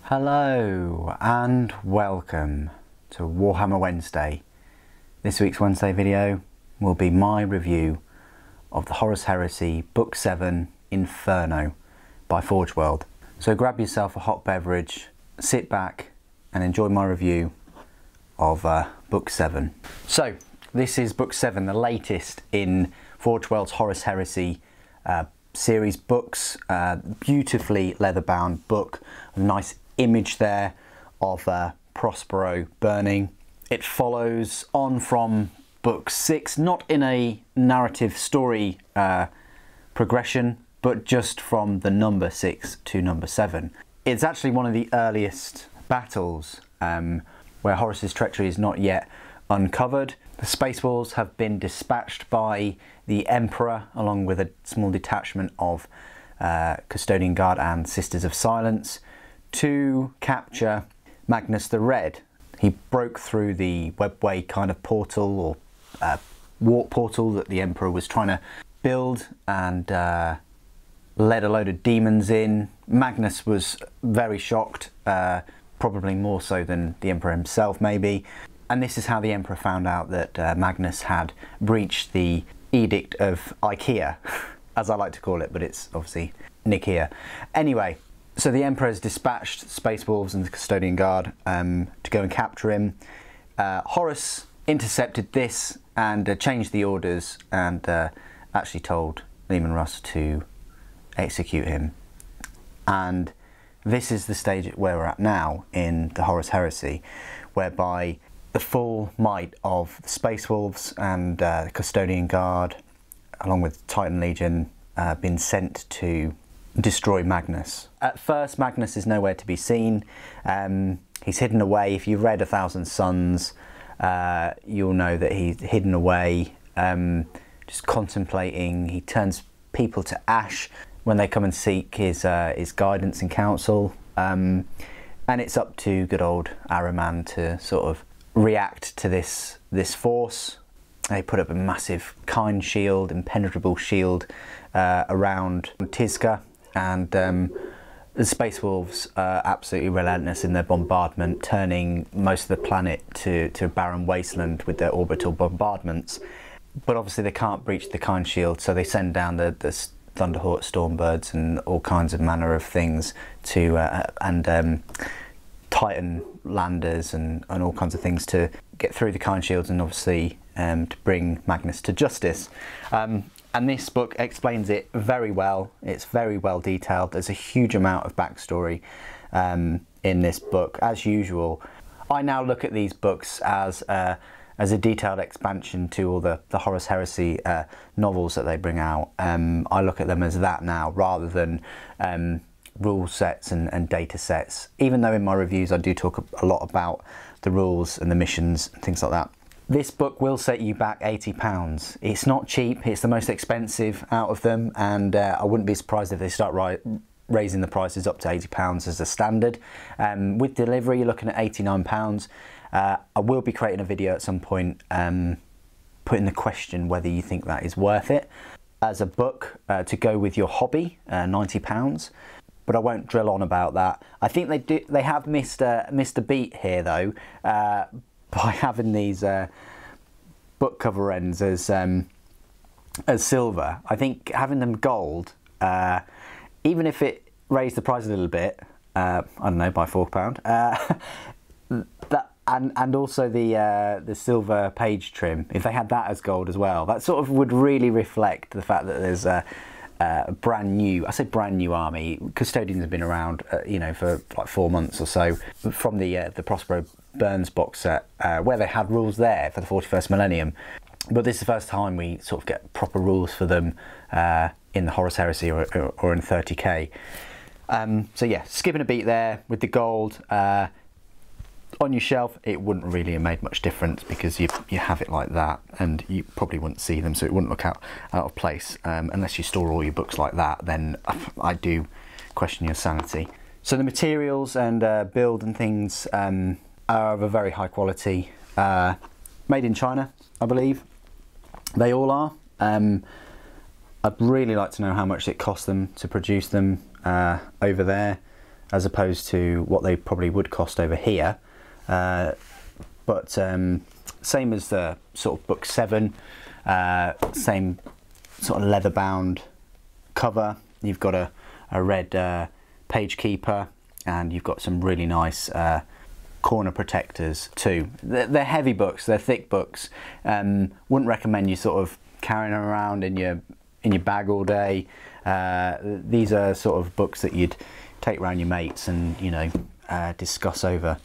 Hello and welcome to Warhammer Wednesday. This week's Wednesday video will be my review of the Horus Heresy Book 7 Inferno by Forge World. So grab yourself a hot beverage, sit back and enjoy my review of Book 7. So this is Book 7, the latest in Forge World's Horus Heresy series books. Beautifully leather-bound book, a nice image there of Prospero burning. It follows on from book 6, not in a narrative story progression, but just from the number 6 to number 7. It's actually one of the earliest battles where Horus's treachery is not yet uncovered. The Space Wolves have been dispatched by the Emperor along with a small detachment of Custodian Guard and Sisters of Silence to capture Magnus the Red. He broke through the webway kind of portal or warp portal that the Emperor was trying to build and led a load of demons in. Magnus was very shocked, probably more so than the Emperor himself maybe. And this is how the Emperor found out that Magnus had breached the Edict of Ikea, as I like to call it, but it's obviously Nicaea. Anyway, so the Emperor has dispatched Space Wolves and the Custodian Guard to go and capture him. Horus intercepted this and changed the orders and actually told Leman Russ to execute him. And this is the stage where we're at now in the Horus Heresy, whereby the full might of the Space Wolves and the Custodian Guard, along with Titan Legion, been sent to destroy Magnus. At first, Magnus is nowhere to be seen. He's hidden away. If you've read 1,000 Suns, you'll know that he's hidden away, just contemplating. He turns people to ash when they come and seek his guidance and counsel. And it's up to good old Ahriman to sort of react to this force. They put up a massive kind shield, impenetrable shield around Tizca, and the Space Wolves are absolutely relentless in their bombardment, turning most of the planet to a barren wasteland with their orbital bombardments. But obviously they can't breach the kind shield, so they send down the Thunderhawk Stormbirds and all kinds of manner of things to Titan landers and all kinds of things to get through the kind shields and obviously to bring Magnus to justice. And this book explains it very well. It's very well detailed. There's a huge amount of backstory in this book. As usual, I now look at these books as a detailed expansion to all the Horus Heresy novels that they bring out. I look at them as that now, rather than rule sets and data sets, even though in my reviews I do talk a lot about the rules and the missions and things like that. This book will set you back £80. It's not cheap, it's the most expensive out of them, and I wouldn't be surprised if they start raising the prices up to £80 as a standard. With delivery you're looking at £89. I will be creating a video at some point putting the question whether you think that is worth it as a book to go with your hobby, £90. But I won't drill on about that. I think they have missed a beat here though, by having these book cover ends as silver. I think having them gold, even if it raised the price a little bit, I don't know, by £4, and also the silver page trim, if they had that as gold as well, that sort of would really reflect the fact that there's a brand new, I say brand new army. Custodians have been around, you know, for like 4 months or so, from the Prospero Burns box set, where they had rules there for the 41st millennium. But this is the first time we sort of get proper rules for them in the Horus Heresy or in 30k. So yeah, skipping a beat there with the gold. On your shelf, it wouldn't really have made much difference because you have it like that, and you probably wouldn't see them, so it wouldn't look out of place. Unless you store all your books like that, then I do question your sanity. So the materials and build and things are of a very high quality. Made in China, I believe. They all are. I'd really like to know how much it cost them to produce them over there. as opposed to what they probably would cost over here. But same as the sort of book 7, same sort of leather bound cover. You've got a red page keeper, and you've got some really nice corner protectors too. They're heavy books, they're thick books. Wouldn't recommend you sort of carrying them around in your bag all day. These are sort of books that you'd take around your mates and, you know, discuss over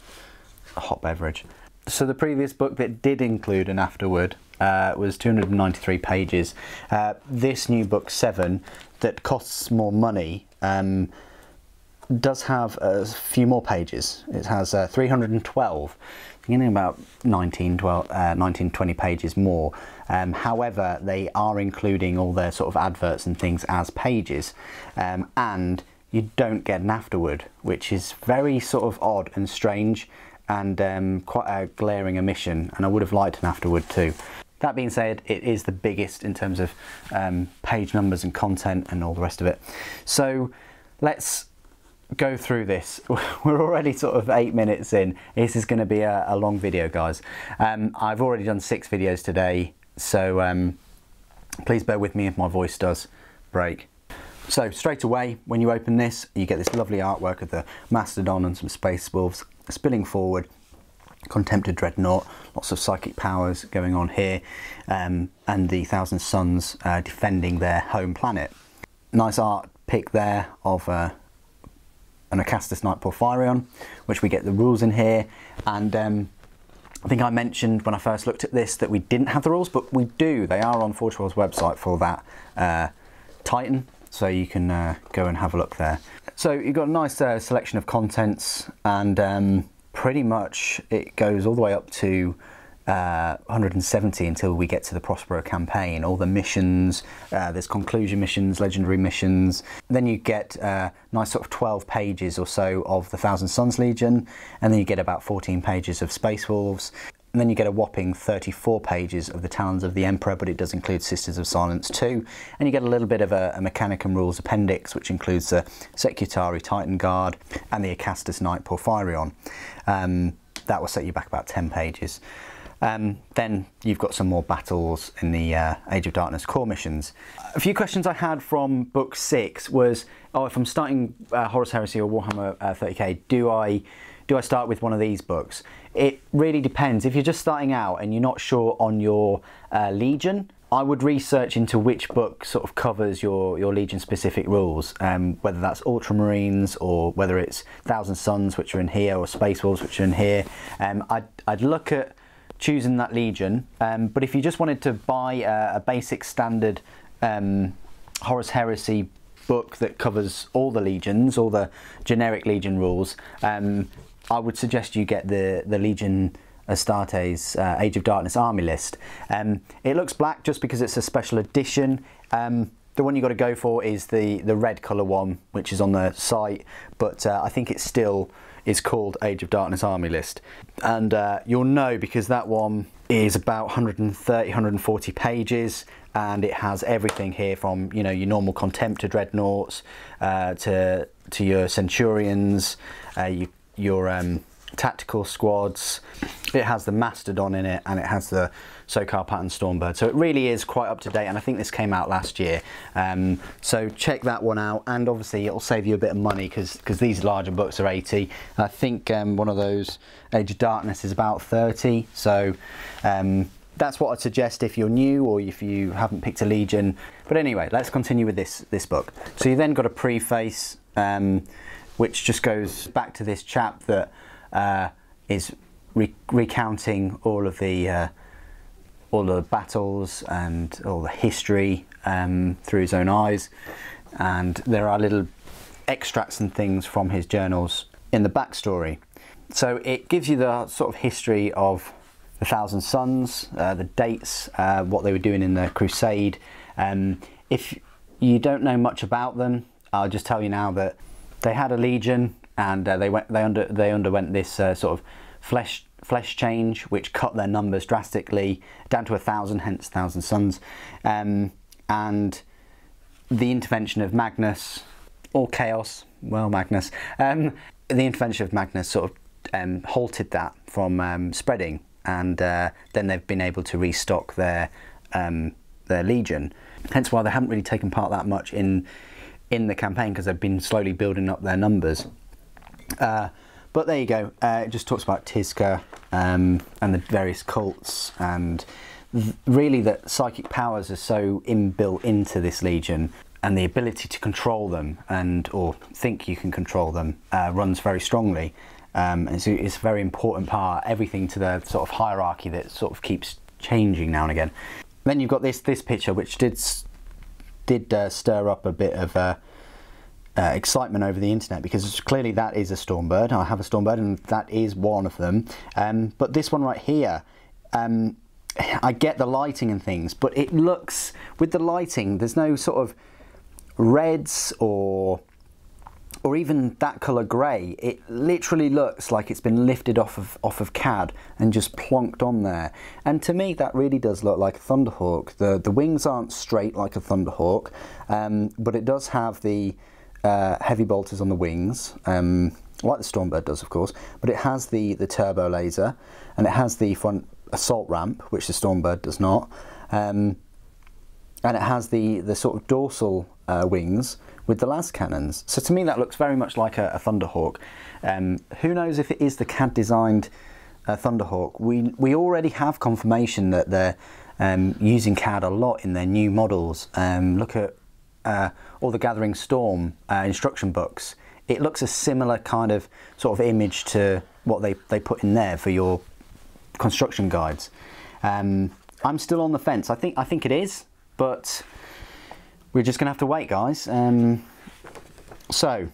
a hot beverage. So the previous book that did include an afterword was 293 pages. This new book 7, that costs more money, does have a few more pages. It has 312, beginning about 19-20 pages more. However, they are including all their sort of adverts and things as pages, and you don't get an afterword, which is very sort of odd and strange, and quite a glaring omission, and I would have liked an afterword too. That being said, it is the biggest in terms of page numbers and content and all the rest of it. So let's go through this. We're already sort of 8 minutes in. This is going to be a long video, guys. I've already done 6 videos today, so please bear with me if my voice does break. So straight away, when you open this, you get this lovely artwork of the Mastodon and some space wolves spilling forward, Contempted Dreadnought, lots of psychic powers going on here, and the Thousand Suns defending their home planet. Nice art pick there of an Acastus Knight Porphyrion, which we get the rules in here. And I think I mentioned when I first looked at this that we didn't have the rules, but we do. They are on Forge World's website for that Titan, so you can go and have a look there. So you've got a nice selection of contents, and pretty much it goes all the way up to 170 until we get to the Prospero campaign. All the missions, there's conclusion missions, legendary missions. Then you get nice sort of 12 pages or so of the Thousand Suns Legion, and then you get about 14 pages of Space Wolves. And then you get a whopping 34 pages of the Talons of the Emperor, but it does include Sisters of Silence too. And you get a little bit of a Mechanicum Rules appendix, which includes the Secutari Titan Guard and the Acastus Knight Porphyrion. That will set you back about 10 pages. Then you've got some more battles in the Age of Darkness core missions. A few questions I had from book 6 was, oh, if I'm starting Horus Heresy or Warhammer 30k, do I start with one of these books? It really depends. If you're just starting out and you're not sure on your Legion, I would research into which book sort of covers your Legion specific rules, whether that's Ultramarines or whether it's Thousand Suns, which are in here, or Space Wolves, which are in here. I'd look at choosing that Legion, but if you just wanted to buy a basic standard Horus Heresy book that covers all the legions, all the generic Legion rules, I would suggest you get the Legion Astartes Age of Darkness army list. It looks black just because it's a special edition. The one you got to go for is the red colour one, which is on the site, but I think it still is called Age of Darkness army list. And you'll know because that one is about 130, 140 pages, and it has everything here from, you know, your normal Contemptor Dreadnoughts to your Centurions, your tactical squads. It has the Mastodon in it, and it has the Sokar Pattern Stormbird, so it really is quite up to date, and I think this came out last year, so check that one out. And obviously it'll save you a bit of money because these larger books are 80. I think one of those Age of Darkness is about 30, so that's what I'd suggest if you're new or if you haven't picked a Legion. But anyway, let's continue with this book. So you then got a preface, which just goes back to this chap that is recounting all of the battles and all the history through his own eyes, and there are little extracts and things from his journals in the backstory. So it gives you the sort of history of the Thousand Suns, the dates, what they were doing in the Crusade. If you don't know much about them, I'll just tell you now that they had a legion, and they underwent this sort of flesh change, which cut their numbers drastically down to 1,000, hence Thousand Suns. And the intervention of Magnus or chaos. Well, Magnus. The intervention of Magnus sort of halted that from spreading, and then they've been able to restock their legion. Hence why they haven't really taken part that much in the campaign, because they've been slowly building up their numbers. But there you go. It just talks about Tizca and the various cults, and really that psychic powers are so inbuilt into this legion, and the ability to control them or think you can control them runs very strongly. And so it's a very important part, everything to the sort of hierarchy that sort of keeps changing now and again. Then you've got this picture, which did stir up a bit of excitement over the internet, because clearly that is a Stormbird. I have a Stormbird, and that is one of them. But this one right here, I get the lighting and things, but it looks, with the lighting, there's no sort of reds or even that colour grey. It literally looks like it's been lifted off of CAD and just plonked on there. And to me, that really does look like a Thunderhawk. The wings aren't straight like a Thunderhawk, but it does have the heavy bolters on the wings, like the Stormbird does, of course. But it has the turbo laser, and it has the front assault ramp, which the Stormbird does not. And it has the sort of dorsal wings with the las cannons. So to me that looks very much like a Thunderhawk. Who knows if it is the CAD designed Thunderhawk. We already have confirmation that they're using CAD a lot in their new models. Look at all the Gathering Storm instruction books. It looks a similar kind of sort of image to what they put in there for your construction guides. I'm still on the fence. I think it is, but we're just gonna have to wait, guys. So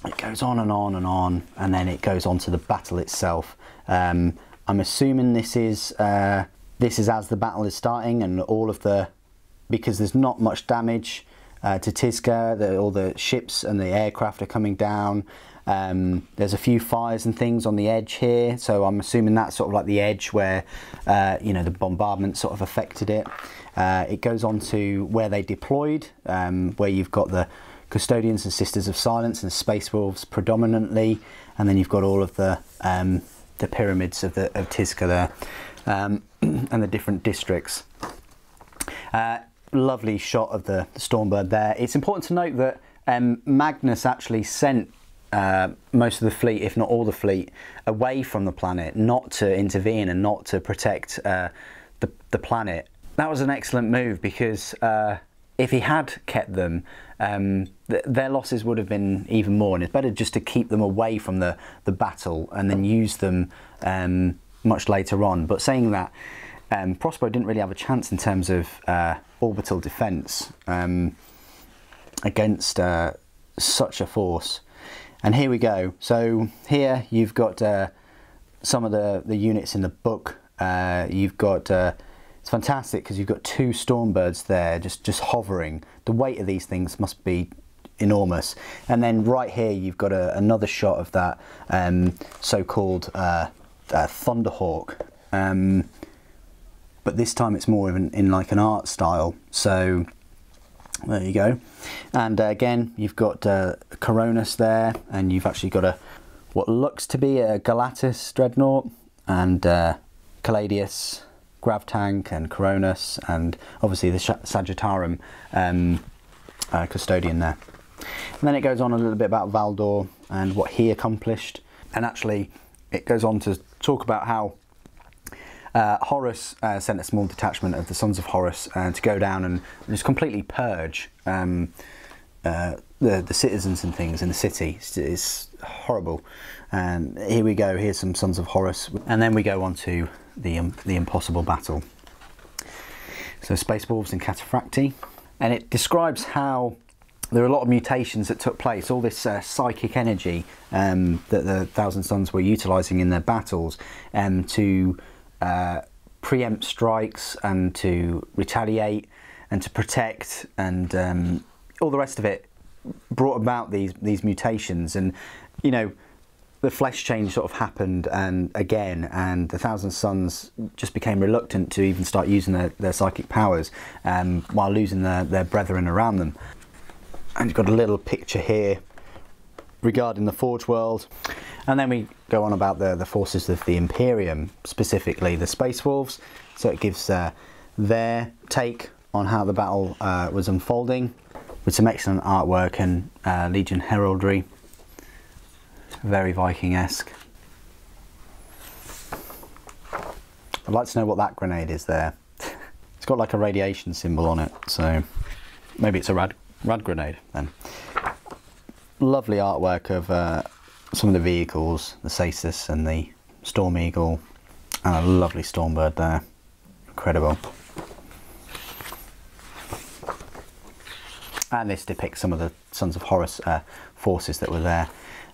it goes on and on and on, and then it goes on to the battle itself. I'm assuming this is as the battle is starting, and because there's not much damage to Tizca, all the ships and the aircraft are coming down. There's a few fires and things on the edge here, so I'm assuming that's sort of like the edge where you know, the bombardment sort of affected it. It goes on to where they deployed, where you've got the Custodians and Sisters of Silence and Space Wolves predominantly, and then you've got all of the pyramids of Tizca there, and the different districts. Lovely shot of the Stormbird there. It's important to note that Magnus actually sent most of the fleet, if not all the fleet, away from the planet, not to intervene and not to protect the planet. That was an excellent move, because if he had kept them, their losses would have been even more, and it's better just to keep them away from the battle and then use them much later on. But saying that, Prospero didn't really have a chance in terms of orbital defence against such a force. And here we go. So here you've got some of the units in the book. You've got it's fantastic because you've got two Stormbirds there just hovering. The weight of these things must be enormous. And then right here you've got another shot of that so-called Thunderhawk. But this time it's more in like an art style. So there you go. And again, you've got Coronis there, and you've actually got what looks to be a Galatis dreadnought, and Caladius, Grav Tank, and Coronis, and obviously the Sagittarum custodian there. And then it goes on a little bit about Valdor and what he accomplished, and actually it goes on to talk about how Horus sent a small detachment of the Sons of Horus to go down and just completely purge the citizens and things in the city. It's horrible. And here we go, here's some Sons of Horus, and then we go on to the impossible battle. So Space Wolves and Cataphracti, and it describes how there are a lot of mutations that took place, all this psychic energy that the Thousand Sons were utilising in their battles to preempt strikes and to retaliate and to protect, and all the rest of it brought about these mutations. And you know, the flesh change sort of happened and the Thousand Sons just became reluctant to even start using their psychic powers while losing their brethren around them. And you've got a little picture here regarding the Forge World. And then we go on about the forces of the Imperium, specifically the Space Wolves. So it gives their take on how the battle was unfolding, with some excellent artwork and Legion heraldry. Very Viking-esque. I'd like to know what that grenade is there. It's got like a radiation symbol on it, so maybe it's a rad grenade then. Lovely artwork of some of the vehicles, the Sacis and the Storm Eagle, and a lovely Stormbird there. Incredible. And this depicts some of the Sons of Horus forces that were there,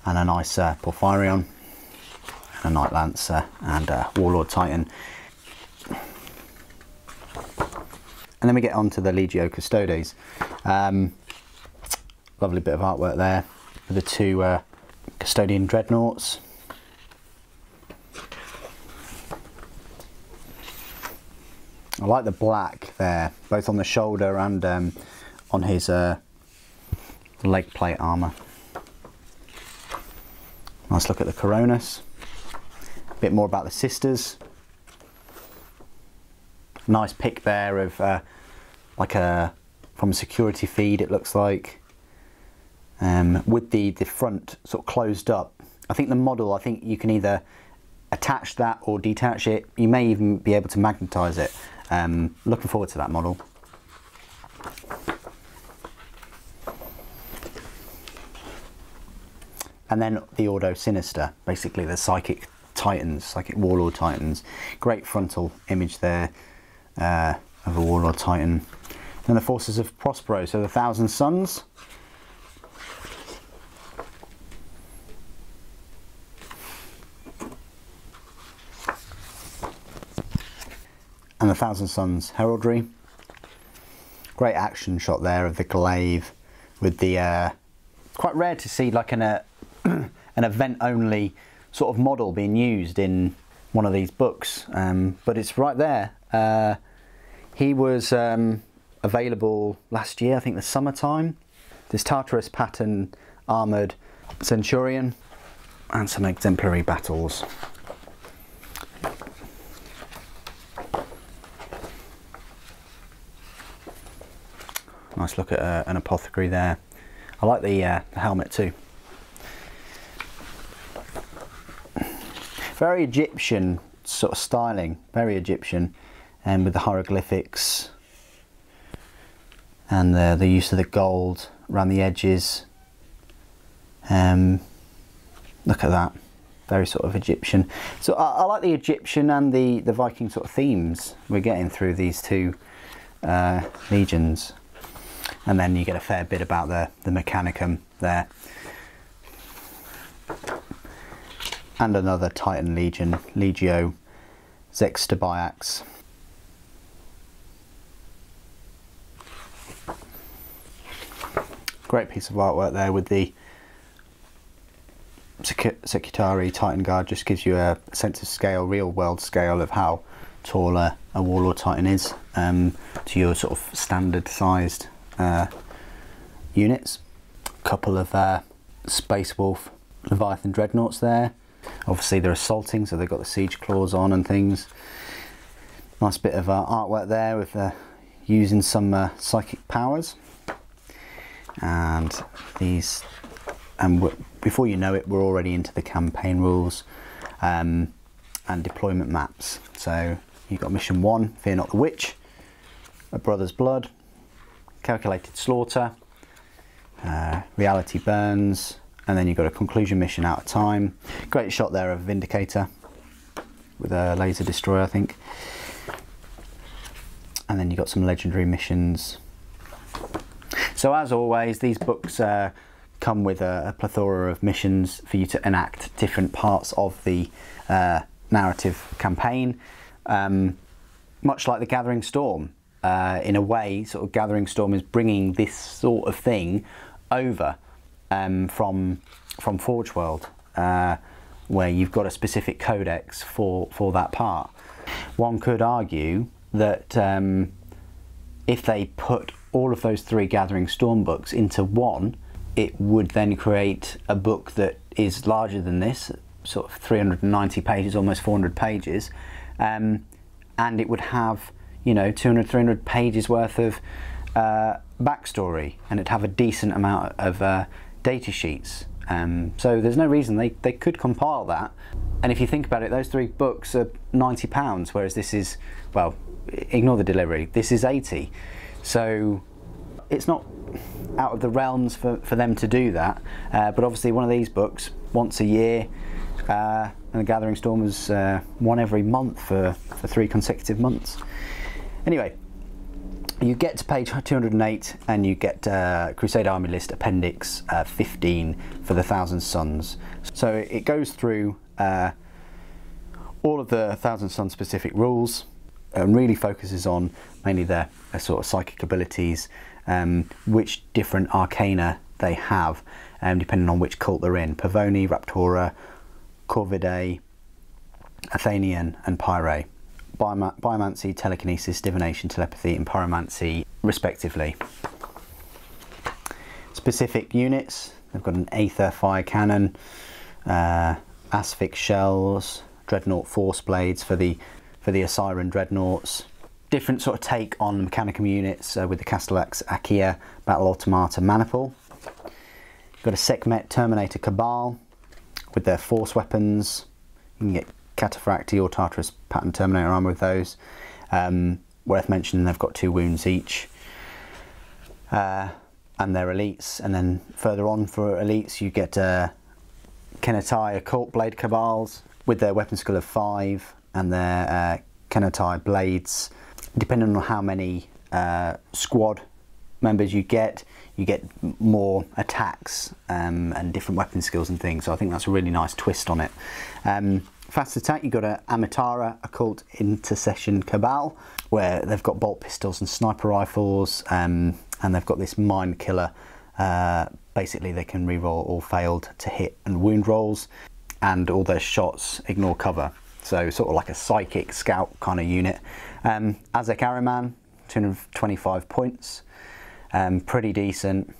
and a nice Porphyrion, and a Knight Lancer, and a Warlord Titan. And then we get on to the Legio Custodes. Lovely bit of artwork there with the two Custodian Dreadnoughts. I like the black there, both on the shoulder and on his leg plate armour. Nice look at the Coronis. A bit more about the Sisters. Nice pic there of like from a security feed, it looks like, with the front sort of closed up. I think the model, I think you can either attach that or detach it. You may even be able to magnetise it. Looking forward to that model. And then the Ordo Sinister, basically the Psychic Titans, Psychic Warlord Titans. Great frontal image there of a Warlord Titan. Then the forces of Prospero, so the Thousand Suns. And the Thousand Suns heraldry. Great action shot there of the glaive with the quite rare to see like an event only sort of model being used in one of these books, but it's right there. He was available last year, I think the summertime. This Tartarus pattern armoured Centurion, and some exemplary battles. Nice look at an apothecary there. I like the helmet too. Very Egyptian sort of styling, very Egyptian, and with the hieroglyphics and the use of the gold around the edges. Look at that, very sort of Egyptian. So I like the Egyptian and the Viking sort of themes we're getting through these two legions. And then you get a fair bit about the Mechanicum there. And another Titan Legion, Legio Zextabiax. Great piece of artwork there with the Secretary Titan Guard. Just gives you a sense of scale, real world scale of how tall a Warlord Titan is to your sort of standard sized units. A couple of Space Wolf Leviathan Dreadnoughts there. Obviously they're assaulting, so they've got the siege claws on and things. Nice bit of artwork there with using some psychic powers. And these, and before you know it, we're already into the campaign rules and deployment maps. So you've got mission 1, Fear Not the Witch, A Brother's Blood, Calculated Slaughter, Reality Burns, and then you've got a conclusion mission Out of Time. Great shot there of Vindicator with a laser destroyer, I think. And then you've got some legendary missions. So as always, these books come with a plethora of missions for you to enact different parts of the narrative campaign. Much like the Gathering Storm, in a way, sort of Gathering Storm is bringing this sort of thing over from Forge World, where you've got a specific codex for that part. One could argue that if they put all of those 3 Gathering Storm books into one, it would then create a book that is larger than this, sort of 390 pages, almost 400 pages, and it would have, you know, 200, 300 pages worth of backstory, and it'd have a decent amount of data sheets. So there's no reason they could compile that. And if you think about it, those 3 books are £90, whereas this is, well, ignore the delivery, this is 80. So it's not out of the realms for them to do that, but obviously one of these books once a year, and the Gathering Storm was one every month for 3 consecutive months. Anyway, you get to page 208 and you get Crusade Army List Appendix 15 for the Thousand Sons. So it goes through all of the Thousand Sons specific rules and really focuses on mainly their sort of psychic abilities, which different arcana they have, depending on which cult they're in: Pavoni, Raptora, Corvidae, Athenian and Pyre. Biomancy, telekinesis, divination, telepathy and pyromancy respectively. Specific units: they've got an Aether fire cannon, Asphyx shells, Dreadnought force blades for the Osiran dreadnoughts. Different sort of take on Mechanicum units with the Castellax Achaea, Battle Automata Maniple. You've got a Sekhmet Terminator Cabal with their force weapons. You can get Cataphracti or Tartarus pattern Terminator armor with those. Worth mentioning, they've got 2 wounds each. And they're elites. And then further on for elites, you get Kenetai Occult Blade Cabals with their weapon skill of 5 and their Kenetai Blades. Depending on how many squad members you get more attacks and different weapon skills and things. So I think that's a really nice twist on it. Fast attack, you've got a Amitara Occult Intercession Cabal, where they've got bolt pistols and sniper rifles, and they've got this mind killer. Basically they can reroll all failed to hit and wound rolls, and all their shots ignore cover. So sort of like a psychic scout kind of unit. Azek Ariman, 225 points, pretty decent.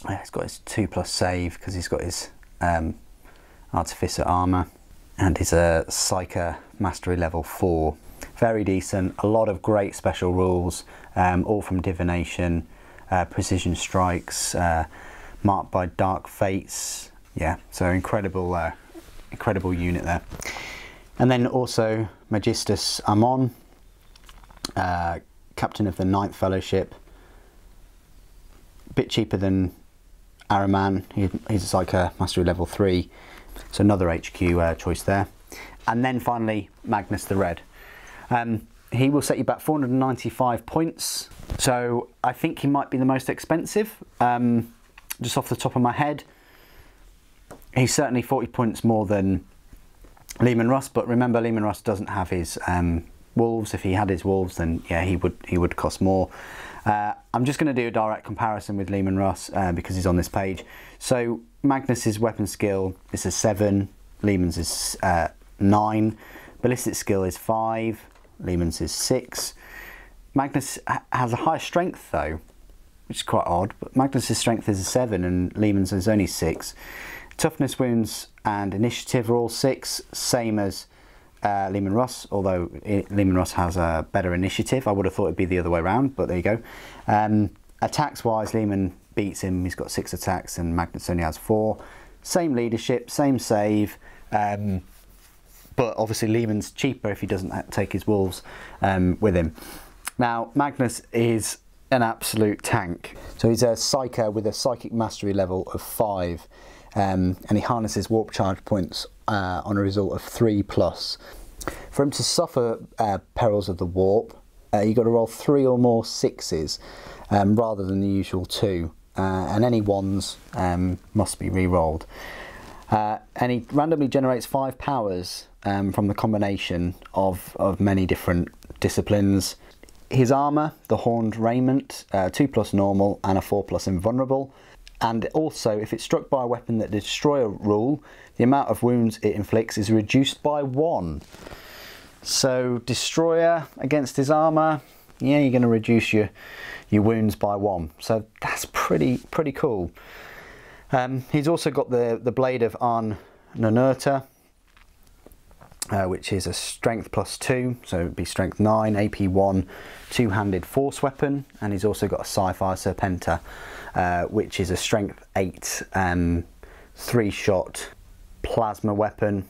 He's got his 2+ save because he's got his Artificer armor, and his Psyker Mastery level 4. Very decent, a lot of great special rules, all from divination, precision strikes, marked by dark fates. Yeah, so incredible, incredible unit there. And then also Magistus Amon, captain of the 9th Fellowship. Bit cheaper than Araman. He's like a Mastery level 3, so another HQ choice there. And then finally Magnus the Red. He will set you back 495 points, so I think he might be the most expensive, just off the top of my head. He's certainly 40 points more than Leman Russ, but remember, Leman Russ doesn't have his wolves. If he had his wolves, then yeah, he would cost more. I'm just going to do a direct comparison with Leman Russ because he's on this page. So Magnus's weapon skill is a 7, Lehman's is 9, ballistic skill is 5, Lehman's is 6. Magnus has a higher strength though, which is quite odd, but Magnus's strength is a 7 and Lehman's is only 6. Toughness, wounds and initiative are all 6, same as Leman Russ, although Leman Russ has a better initiative. I would have thought it'd be the other way around, but there you go. Attacks wise, Leman beats him. He's got 6 attacks and Magnus only has 4. Same leadership, same save, but obviously Leman's cheaper if he doesn't take his wolves with him. Now Magnus is an absolute tank. So he's a psyker with a psychic mastery level of 5. And he harnesses warp charge points on a result of 3+. For him to suffer perils of the warp, you've got to roll 3 or more 6s rather than the usual 2, and any 1s must be re-rolled. And he randomly generates 5 powers from the combination of many different disciplines. His armour, the Horned Raiment, 2+ normal and a 4+ invulnerable. And also, if it's struck by a weapon that Destroyer rule, the amount of wounds it inflicts is reduced by 1. So Destroyer against his armour, yeah, you're going to reduce your wounds by 1. So that's pretty cool. He's also got the Blade of Arn Nanurta, which is a strength +2, so it'd be strength 9, AP 1, two-handed force weapon, and he's also got a Sci-Fi Serpenta, which is a strength 8, 3-shot plasma weapon.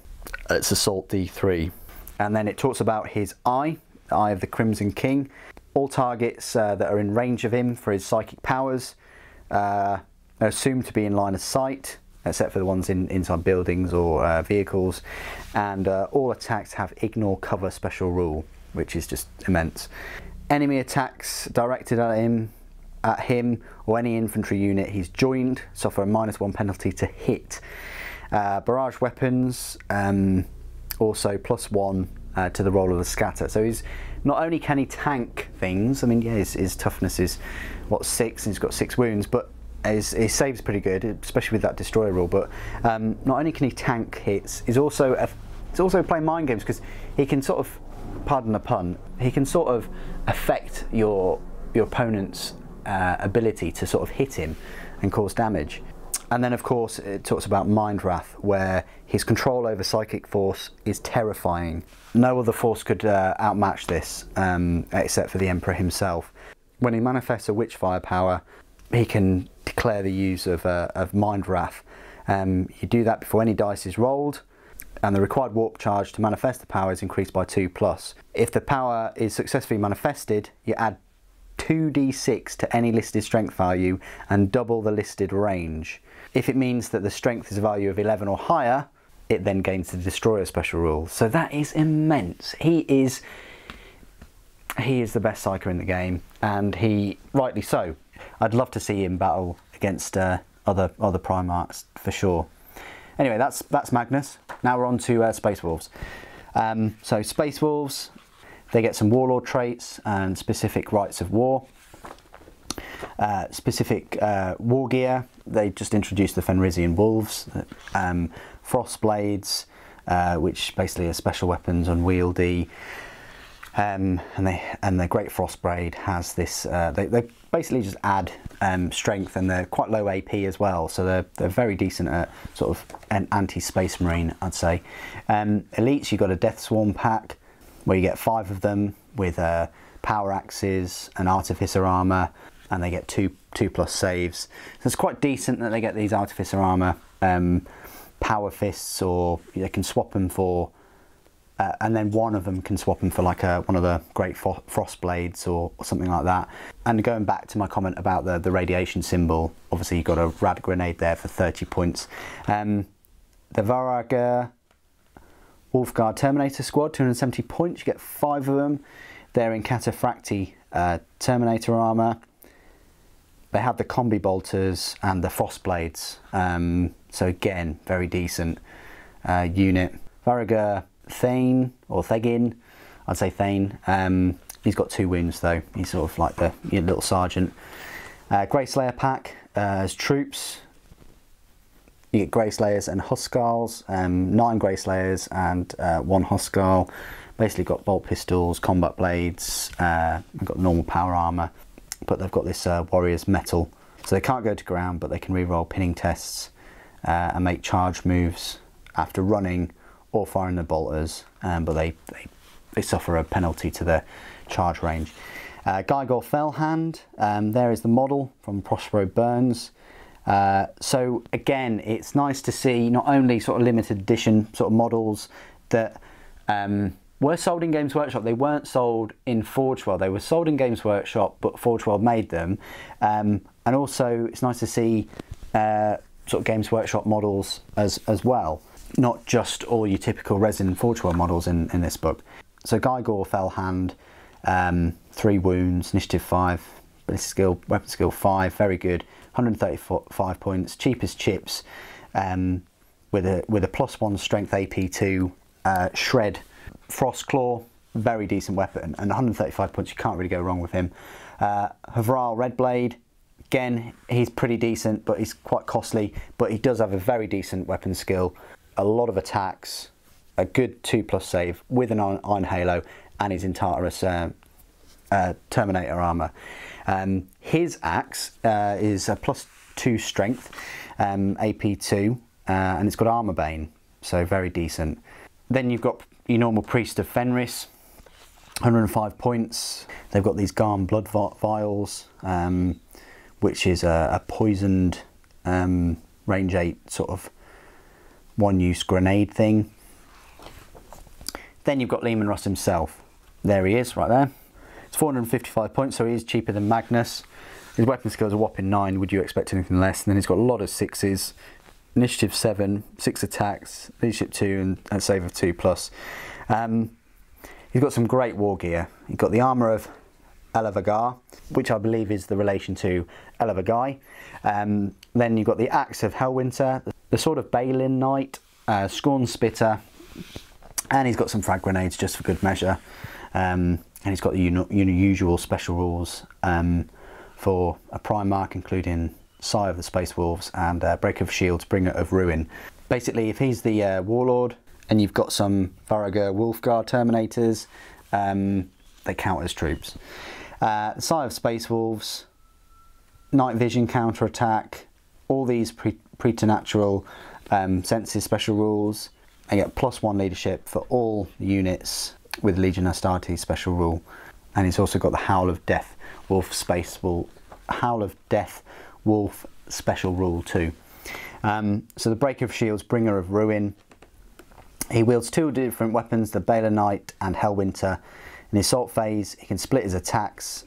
It's assault D3. And then it talks about his eye, the Eye of the Crimson King. All targets that are in range of him for his psychic powers are assumed to be in line of sight, except for the ones inside buildings or vehicles, and all attacks have ignore cover special rule, which is just immense. Enemy attacks directed at him or any infantry unit he's joined suffer a -1 penalty to hit. Barrage weapons also +1 to the roll of the scatter. So he's not only can he tank things, I mean, yeah, his toughness is what, 6, and he's got 6 wounds, but his save's pretty good, especially with that destroyer rule. But not only can he tank hits, he's also playing mind games, because he can sort of, pardon the pun, he can sort of affect your opponent's ability to sort of hit him and cause damage. And then of course it talks about Mind Wrath, where his control over psychic force is terrifying. No other force could outmatch this, except for the Emperor himself. When he manifests a Witchfire power, he can declare the use of Mind Wrath. You do that before any dice is rolled, and the required warp charge to manifest the power is increased by 2+. If the power is successfully manifested, you add 2d6 to any listed strength value and double the listed range. If it means that the strength is a value of 11 or higher, it then gains the destroyer special rule. So that is immense. He is the best psyker in the game, and he rightly so. I'd love to see him battle against other Primarchs for sure. Anyway, that's Magnus. Now we're on to Space Wolves. So Space Wolves, they get some Warlord traits and specific rights of war. Specific war gear, they just introduced the Fenrisian Wolves, Frost Blades, which basically are special weapons, unwieldy, and their Great Frost Blade has this, they basically just add strength, and they're quite low AP as well, so they're very decent at sort of an anti-Space Marine, I'd say. Elites, you've got a Death Swarm pack, where you get 5 of them with power axes and artificer armor, and they get 2+ saves. So it's quite decent that they get these artificer armor, power fists, or they can swap them for, and then one of them can swap them for like one of the Great Frost Blades or something like that. And going back to my comment about the radiation symbol, obviously you've got a rad grenade there for 30 points. The Varager Wolfguard Terminator Squad, 270 points, you get 5 of them. They're in Cataphracti Terminator armor. They have the Combi Bolters and the Frost Blades, so again, very decent unit. Varager Thane, or Thegin, I'd say Thane. He's got 2 wounds though, he's sort of like the little sergeant. Grey Slayer pack as troops. You get Grey Slayers and Huskarls, 9 Grey Slayers and 1 Huskarl. Basically got bolt pistols, combat blades, they've got normal power armor, but they've got this Warrior's Metal. So they can't go to ground, but they can reroll pinning tests and make charge moves after running or firing the bolters, but they suffer a penalty to their charge range. Guygor Fellhand, there is the model from Prospero Burns. So again, it's nice to see not only sort of limited edition sort of models that were sold in Games Workshop. They weren't sold in Forge World. They were sold in Games Workshop, but Forge World made them. And also, it's nice to see sort of Games Workshop models as well, not just all your typical resin Forge World models in this book. So Guygor Fellhand, 3 wounds, initiative 5, ballistic skill, weapon skill 5, very good. 135 points, cheap as chips, with a +1 strength AP2 shred. Frostclaw, very decent weapon, and 135 points, you can't really go wrong with him. Havral Redblade, again, he's pretty decent, but he's quite costly, but he does have a very decent weapon skill, a lot of attacks, a good 2+ save with an Iron Halo, and he's in Tartarus Terminator armour. His axe is a +2 strength, AP2, and it's got armour bane, so very decent. Then you've got your normal Priest of Fenris, 105 points. They've got these Garm blood vials, which is a poisoned range 8 sort of one-use grenade thing. Then you've got Leman Russ himself. There he is, right there. It's 455 points, so he is cheaper than Magnus. His weapon skills are a whopping 9. Would you expect anything less? And then he's got a lot of 6s. Initiative 7, 6 attacks, leadership 2, and save of 2+. He's got some great war gear. He's got the armour of Elavagar, which I believe is the relation to Elavagai. Then you've got the axe of Hellwinter, the sword of Balin Knight, Scorn Spitter, and he's got some frag grenades just for good measure. And he's got the usual special rules for a Primarch, including Sigh of the Space Wolves and Breaker of Shields, Bringer of Ruin. Basically, if he's the Warlord and you've got some Varager Wolfguard Terminators, they count as troops. Sigh of Space Wolves, Night Vision counter-attack, all these preternatural senses special rules, and get +1 leadership for all units with Legion Astartes special rule. And it's also got the Howl of Death Wolf special rule too. So the Breaker of Shields, Bringer of Ruin. He wields 2 different weapons, the Balin Knight and Hellwinter. In his assault phase, he can split his attacks,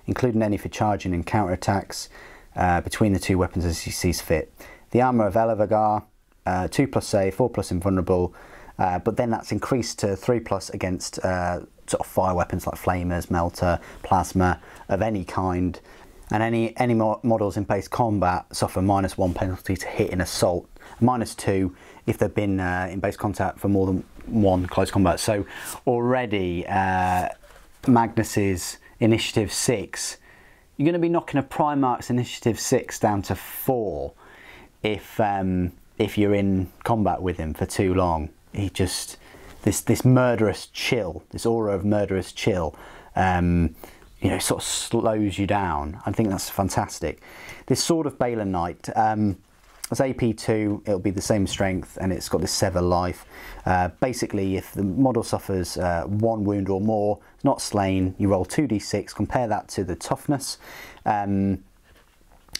including any for charging and counter attacks, between the 2 weapons as he sees fit. The armour of Elavagar, 2+ save, 4+ invulnerable, but then that's increased to 3+ against sort of fire weapons like flamers, melter, plasma of any kind. And any models in base combat suffer -1 penalty to hit in assault, -2 if they've been in base contact for more than 1 close combat. So already Magnus's initiative 6, you're going to be knocking a Primarch's initiative 6 down to 4 if you're in combat with him for too long. He just, this murderous chill, this aura of murderous chill, you know, sort of slows you down. I think that's fantastic. This Sword of Balin Knight, as AP2, it'll be the same strength, and it's got this Sever Life. Basically, if the model suffers 1 wound or more, not slain, you roll 2d6, compare that to the toughness, and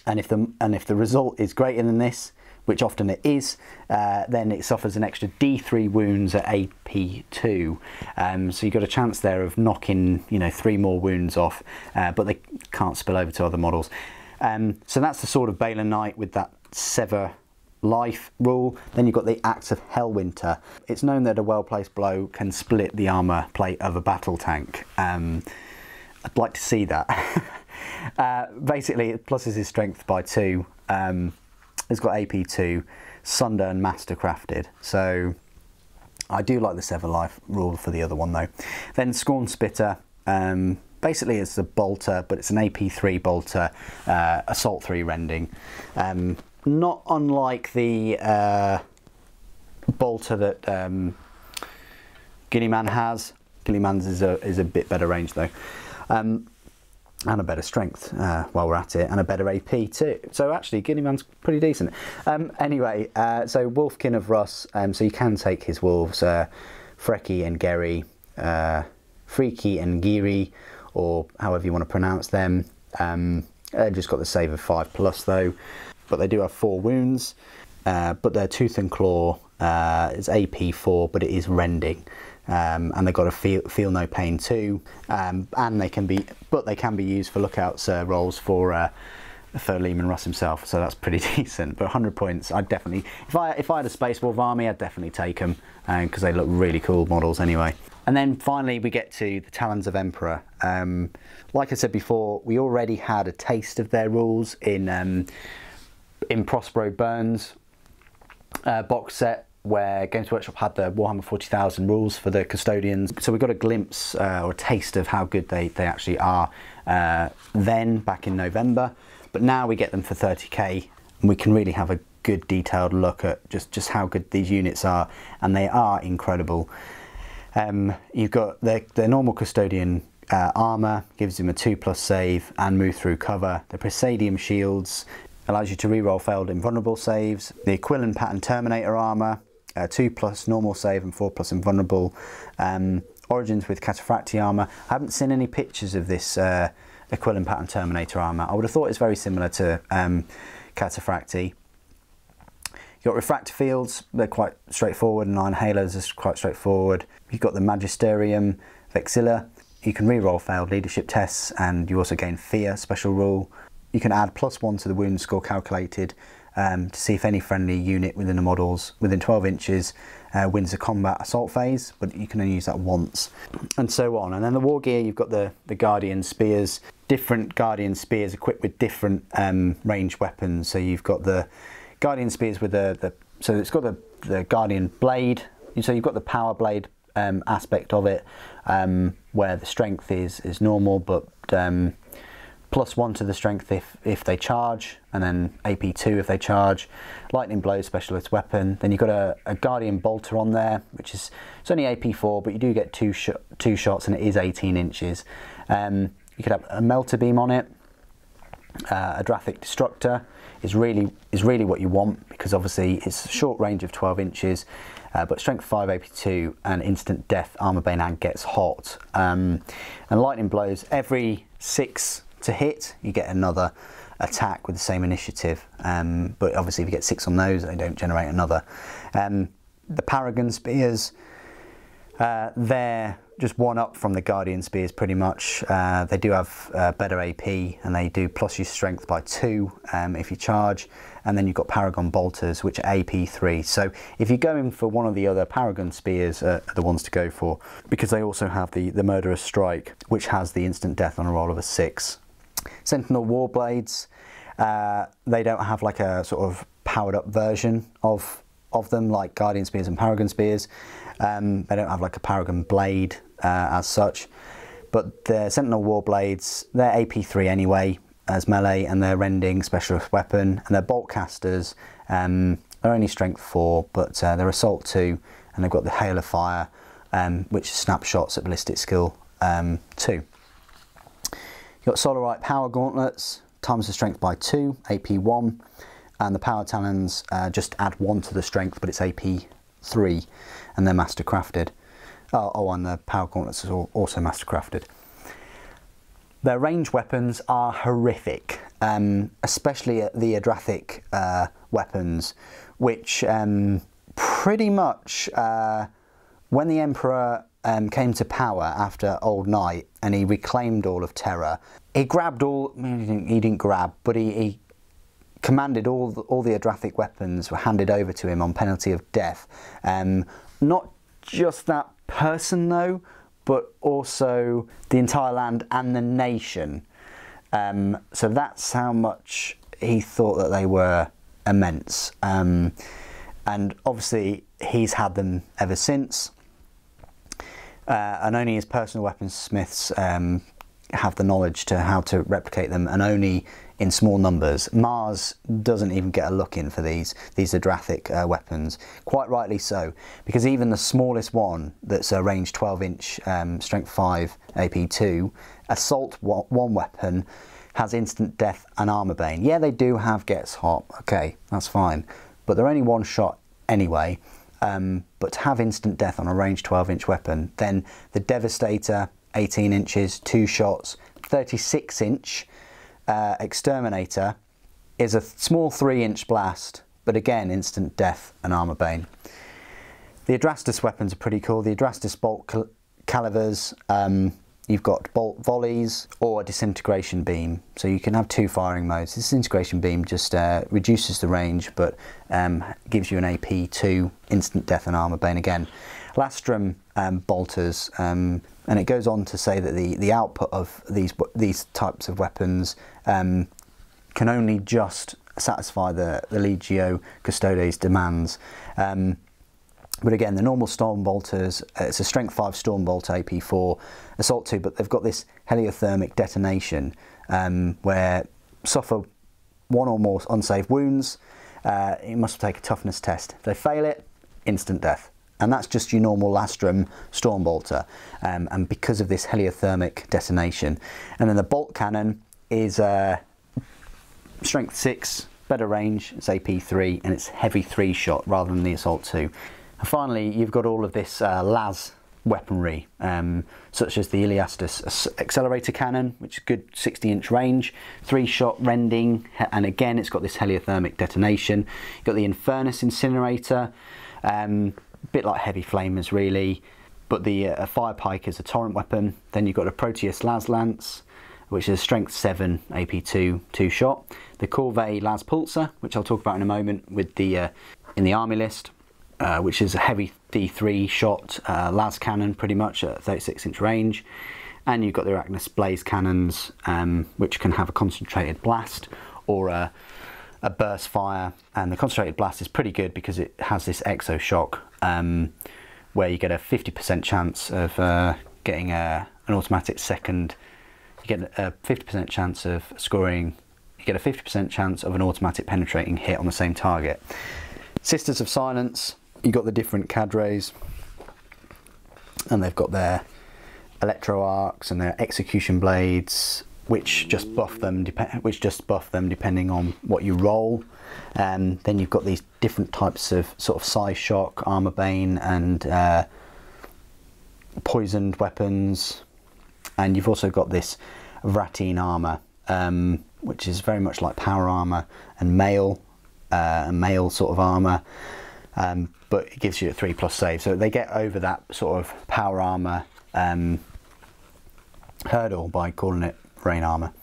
if the result is greater than this, which often it is, then it suffers an extra D3 wounds at AP2. So you've got a chance there of knocking, you know, 3 more wounds off, but they can't spill over to other models. So that's the Sword of Balin Knight with that Sever Life rule. Then you've got the Axe of Hellwinter. It's known that a well-placed blow can split the armour plate of a battle tank. I'd like to see that. Basically, it pluses his strength by 2. It's got AP2, Sunder and Mastercrafted. So I do like the Sever Life rule for the other one though. Then Scorn Spitter. Basically it's a bolter, but it's an AP3 bolter, Assault 3 rending. Not unlike the bolter that Guineaman has. Guineaman's is a bit better range though. And a better strength while we're at it, and a better AP too. So actually, Guineaman's pretty decent. Anyway, so Wolfkin of Russ, so you can take his wolves, Freki and Geri, Freaky and Giri, or however you want to pronounce them. They've just got the save of 5+ though, but they do have 4 wounds. But their Tooth and Claw is AP4, but it is rending. And they've got a feel no pain too, and they can be used for lookouts rolls for Leman Russ himself. So that's pretty decent. But 100 points, I'd definitely, if I had a Space Wolf army, I'd definitely take them because they look really cool models anyway. And then finally we get to the Talons of Emperor. Like I said before, we already had a taste of their rules in Prospero Burns box set, where Games Workshop had the Warhammer 40,000 rules for the custodians. So we got a glimpse or a taste of how good they actually are then, back in November. But now we get them for 30k, and we can really have a good detailed look at just how good these units are, and they are incredible. You've got their normal custodian armour, gives him a 2+ save and move through cover. The Presidium shields allows you to reroll failed invulnerable saves. The Aquilon pattern Terminator armour, 2+ normal save and 4+ invulnerable. Origins with Cataphractii armour. I haven't seen any pictures of this Aquilon pattern Terminator armour. I would have thought it's very similar to Cataphractii. You've got refractor fields, they're quite straightforward, and Iron Halos is quite straightforward. You've got the Magisterium Vexilla. You can reroll failed leadership tests, and you also gain Fear special rule. You can add +1 to the wound score calculated to see if any friendly unit within the models within 12 inches wins the combat assault phase, but you can only use that once, and so on. And then the war gear, you've got the Guardian Spears, different Guardian Spears equipped with different ranged weapons. So you've got the Guardian Spears with so it's got the Guardian Blade, so you've got the Power Blade aspect of it, where the strength is normal, but +1 to the strength if they charge, and then AP2 if they charge. Lightning Blow specialist weapon. Then you've got a Guardian Bolter on there, which is, it's only AP4, but you do get two shots, and it is 18 inches. You could have a Melter Beam on it. A Drathic Destructor is really what you want, because obviously it's a short range of 12 inches, but strength 5 AP2 and instant death, armor bane, and gets hot. And lightning blows every 6 to hit, you get another attack with the same initiative, but obviously if you get 6 on those, they don't generate another. The Paragon Spears, they're just one up from the Guardian Spears pretty much. They do have better AP, and they do plus your strength by 2 if you charge. And then you've got Paragon Bolters, which are AP3. So if you're going for one of the other Paragon Spears, are the ones to go for, because they also have the Murderous Strike, which has the instant death on a roll of a 6. Sentinel Warblades, they don't have like a sort of powered up version of them like Guardian Spears and Paragon Spears. They don't have like a Paragon Blade as such, but the Sentinel Warblades, they're AP3 anyway as melee, and they're rending specialist weapon, and they're bolt casters. They're only strength 4, but they're assault 2, and they've got the Hail of Fire, which is snapshots at ballistic skill 2. You've got Solarite Power Gauntlets, times the strength by 2, AP1, and the Power Talons just add 1 to the strength, but it's AP3, and they're master crafted. Oh, and the Power Gauntlets are also master crafted. Their ranged weapons are horrific, especially the Adrathic weapons, which pretty much, when the Emperor came to power after Old Night and he reclaimed all of Terra, he grabbed all, he didn't grab, but he commanded all the Adrathic weapons were handed over to him on penalty of death. Not just that person though, but also the entire land and the nation. So that's how much he thought that they were immense. And obviously he's had them ever since. And only his personal weaponsmiths have the knowledge to how to replicate them, and only in small numbers. Mars doesn't even get a look in for these Adrathic weapons, quite rightly so, because even the smallest one that's a range 12-inch strength 5 AP2 assault 1 weapon has instant death and armor bane. Yeah, they do have gets hot, okay, that's fine, but they're only 1 shot anyway. But to have instant death on a range 12-inch weapon, then the Devastator 18 inches, 2 shots, 36-inch Exterminator is a small 3-inch blast, but again instant death and armor bane. The Adrastus weapons are pretty cool. The Adrastus bolt calivers, you've got bolt volleys or a disintegration beam, so you can have 2 firing modes. This disintegration beam just reduces the range, but gives you an AP2 instant death and armor bane again. Lastrum bolters, and it goes on to say that the output of these types of weapons can only just satisfy the Legio Custodes demands. But again, the normal Storm Bolters, it's a Strength 5 Storm Bolt AP4, Assault 2, but they've got this heliothermic detonation where suffer 1 or more unsafe wounds. You must take a toughness test. If they fail it, instant death. and that's just your normal Lastrum storm bolter, and because of this heliothermic detonation. And then the bolt cannon is strength 6, better range, it's AP3, and it's heavy 3 shot rather than the Assault 2. And finally, you've got all of this las weaponry, such as the Iliastus accelerator cannon, which is good 60-inch range, 3 shot rending, and again it's got this heliothermic detonation. You've got the Infernus incinerator, a bit like heavy flamers really, but the fire pike is a torrent weapon. Then you've got a Proteus las lance, which is strength 7 AP2 2 shot. The Corvée las pulsar, which I'll talk about in a moment, with the in the army list, which is a heavy D3 shot las cannon, pretty much at 36-inch range. And you've got the Arachnus blaze cannons, which can have a concentrated blast or a burst fire. And the concentrated blast is pretty good because it has this exo shock, where you get a 50% chance of getting an automatic second. You get a 50% chance of scoring. You get a 50% chance of an automatic penetrating hit on the same target. Sisters of Silence. You've got the different cadres, and they've got their electro arcs and their execution blades, which just buff them depending on what you roll. Then you've got these different types of sort of size shock, armor bane, and poisoned weapons. And you've also got this Vratine armor, which is very much like power armor and mail sort of armor. But it gives you a 3+ save, so they get over that sort of power armor hurdle by calling it rain armor.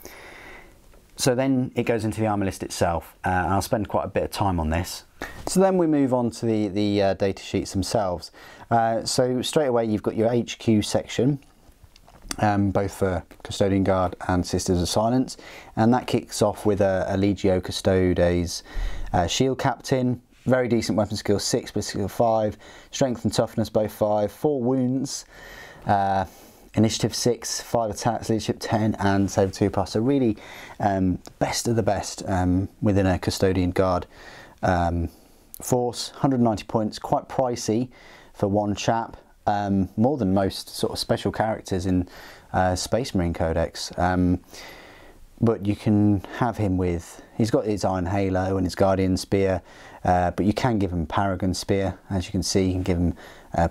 So then it goes into the armor list itself, and I'll spend quite a bit of time on this. So then we move on to the data sheets themselves. So straight away you've got your HQ section, both for Custodian Guard and Sisters of Silence, and that kicks off with a Legio Custodes Shield Captain. Very decent weapon skill, 6 but skill 5, strength and toughness both 5, 4 wounds, initiative 6, 5 attacks, leadership 10, and save 2+. So really best of the best within a Custodian Guard force. 190 points, quite pricey for one chap, more than most sort of special characters in Space Marine Codex. But you can have him with, he's got his Iron Halo and his Guardian Spear, but you can give him Paragon Spear, as you can see. You can give him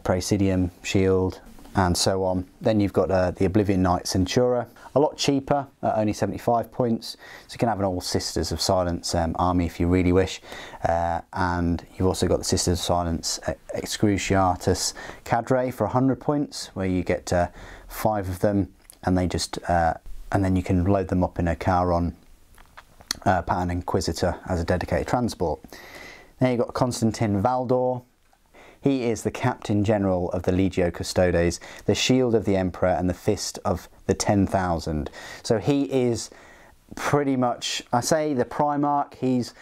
Praesidium Shield and so on. Then you've got the Oblivion Knight Centura, a lot cheaper, only 75 points, so you can have an all Sisters of Silence army if you really wish. And you've also got the Sisters of Silence Excruciatus Cadre for 100 points, where you get 5 of them, and they just and then you can load them up in a Charon Pattern Inquisitor as a dedicated transport. Then you've got Constantin Valdor. He is the Captain General of the Legio Custodes, the Shield of the Emperor and the Fist of the 10,000. So he is pretty much, I say the Primarch, he's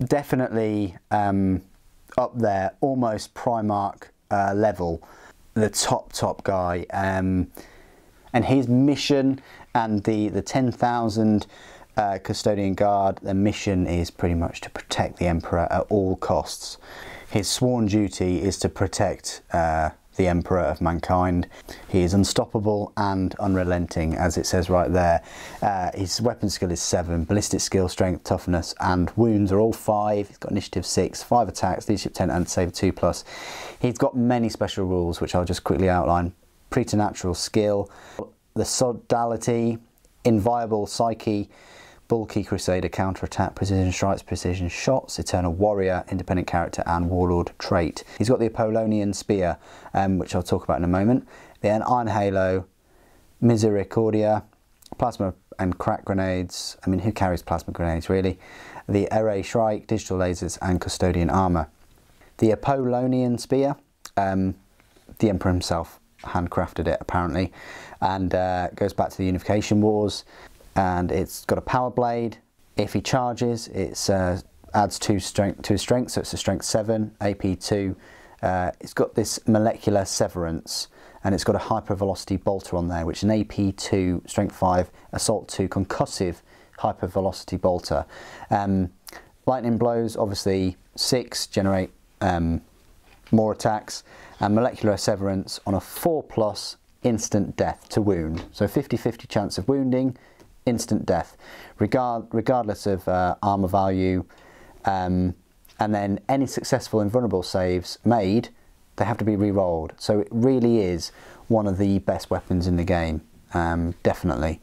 definitely up there, almost Primarch level, the top guy. And his mission and the 10,000 Custodian Guard, their mission is pretty much to protect the Emperor at all costs. His sworn duty is to protect the Emperor of mankind. He is unstoppable and unrelenting, as it says right there. His weapon skill is 7, ballistic skill, strength, toughness, and wounds are all 5. He's got initiative 6, 5 attacks, leadership 10, and save 2+. He's got many special rules, which I'll just quickly outline. Preternatural skill, the sodality, inviolable psyche, bulky crusader, counterattack, precision strikes, precision shots, eternal warrior, independent character, and warlord trait. He's got the Apollonian spear, which I'll talk about in a moment. Then Iron Halo, Misericordia, plasma and crack grenades. I mean, who carries plasma grenades really? The Array Shrike, digital lasers, and custodian armor. The Apollonian spear, the Emperor himself handcrafted it apparently, and goes back to the Unification Wars, and it's got a power blade. If he charges, it adds 2 strength, so it's a strength 7, AP2. It's got this molecular severance, and it's got a hypervelocity bolter on there, which is an AP2, strength 5, assault 2, concussive hypervelocity bolter. Lightning blows, obviously 6, generate more attacks, and molecular severance on a 4+ instant death to wound. So 50-50 chance of wounding, instant death, regardless of armor value. And then any successful invulnerable saves made, they have to be re-rolled. So it really is one of the best weapons in the game, definitely.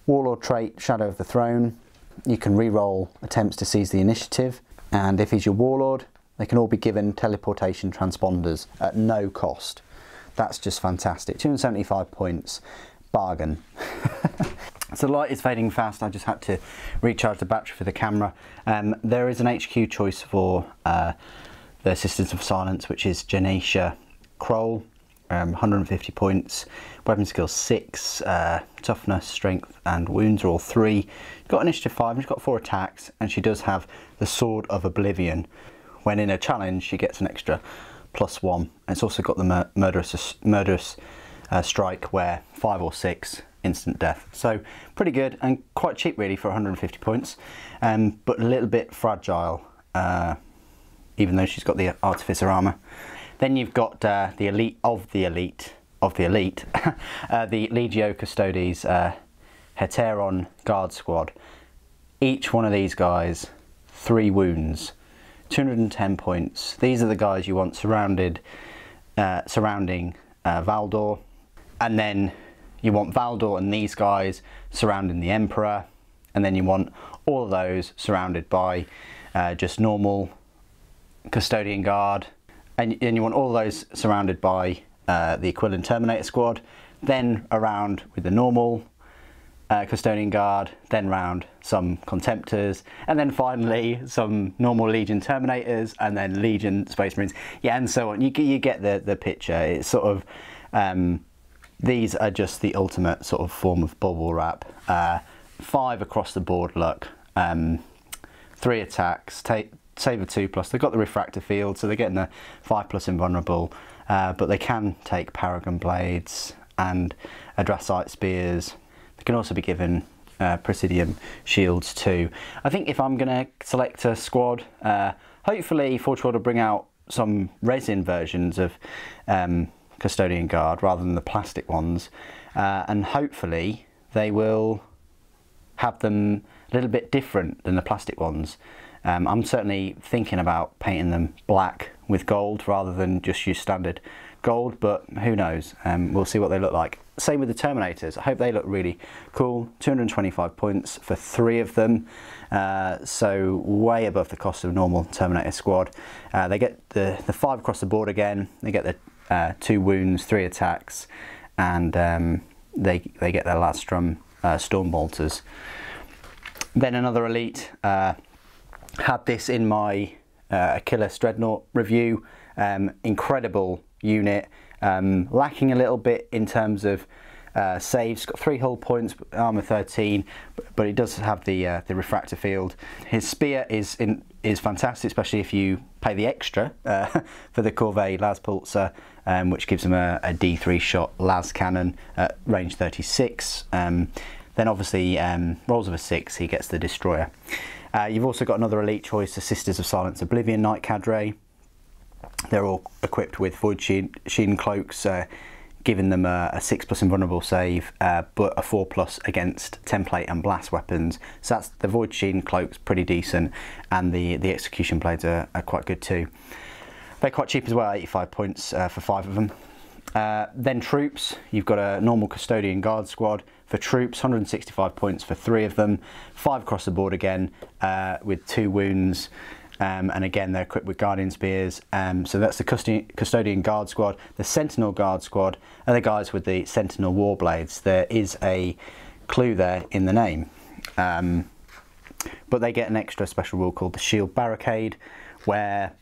Warlord trait, Shadow of the Throne. You can re-roll attempts to seize the initiative, and if he's your Warlord, they can all be given teleportation transponders at no cost. That's just fantastic. 275 points, bargain. So the light is fading fast. I just had to recharge the battery for the camera. There is an HQ choice for the Sisters of Silence, which is Janisha Kroll, 150 points, weapon skill 6, toughness, strength and wounds are all 3. She's got initiative 5 and she's got 4 attacks, and she does have the Sword of Oblivion. When in a challenge she gets an extra +1, and it's also got the murderous strike, where 5 or 6 instant death. So pretty good and quite cheap really for 150 points, but a little bit fragile, even though she's got the Artificer armor. Then you've got the elite of the elite of the elite, the Legio Custodes Heteron Guard Squad. Each one of these guys, 3 wounds, 210 points. These are the guys you want surrounding Valdor, and then you want Valdor and these guys surrounding the Emperor, and then you want all of those surrounded by just normal Custodian Guard, and you want all those surrounded by the Aquilin Terminator Squad, then around with the normal Custodian Guard, then round some Contemptors, and then finally some normal Legion Terminators, and then Legion Space Marines, yeah, and so on. You get the picture. It's sort of, these are just the ultimate sort of form of bubble wrap. 5 across the board luck, 3 attacks, save of 2+. They've got the refractor field, so they're getting the 5+ invulnerable, but they can take Paragon Blades and Adrasite Spears. They can also be given Presidium Shields too. I think if I'm going to select a squad, hopefully Forge World will bring out some resin versions of Custodian Guard rather than the plastic ones, and hopefully they will have them a little bit different than the plastic ones. I'm certainly thinking about painting them black with gold rather than just use standard gold, but who knows, we'll see what they look like. Same with the Terminators. I hope they look really cool. 225 points for 3 of them, so way above the cost of a normal Terminator squad. They get the 5 across the board again. They get the 2 wounds, 3 attacks, and they get their Ladstrom Storm Bolters. Then another elite, had this in my Achilles Dreadnought review. Incredible unit, lacking a little bit in terms of saves. Got 3 hull points, armor 13, but it does have the refractor field. His spear is fantastic, especially if you pay the extra for the Corvée Las Pulsar, which gives him a D3 shot las cannon at range 36. Then obviously rolls of a 6, he gets the destroyer. You've also got another elite choice, the Sisters of Silence Oblivion Knight Cadre. They're all equipped with Void Sheen cloaks, giving them a 6+ invulnerable save, but a 4+ against template and blast weapons. So that's the Void Sheen cloaks, pretty decent, and the execution blades are quite good too. They're quite cheap as well, 85 points for 5 of them. Then troops, you've got a normal Custodian Guard squad. For troops, 165 points for 3 of them, 5 across the board again, with 2 wounds, and again they're equipped with Guardian Spears. So that's the Custodian Guard squad. The Sentinel Guard squad are the guys with the Sentinel Warblades. There is a clue there in the name, but they get an extra special rule called the Shield Barricade, where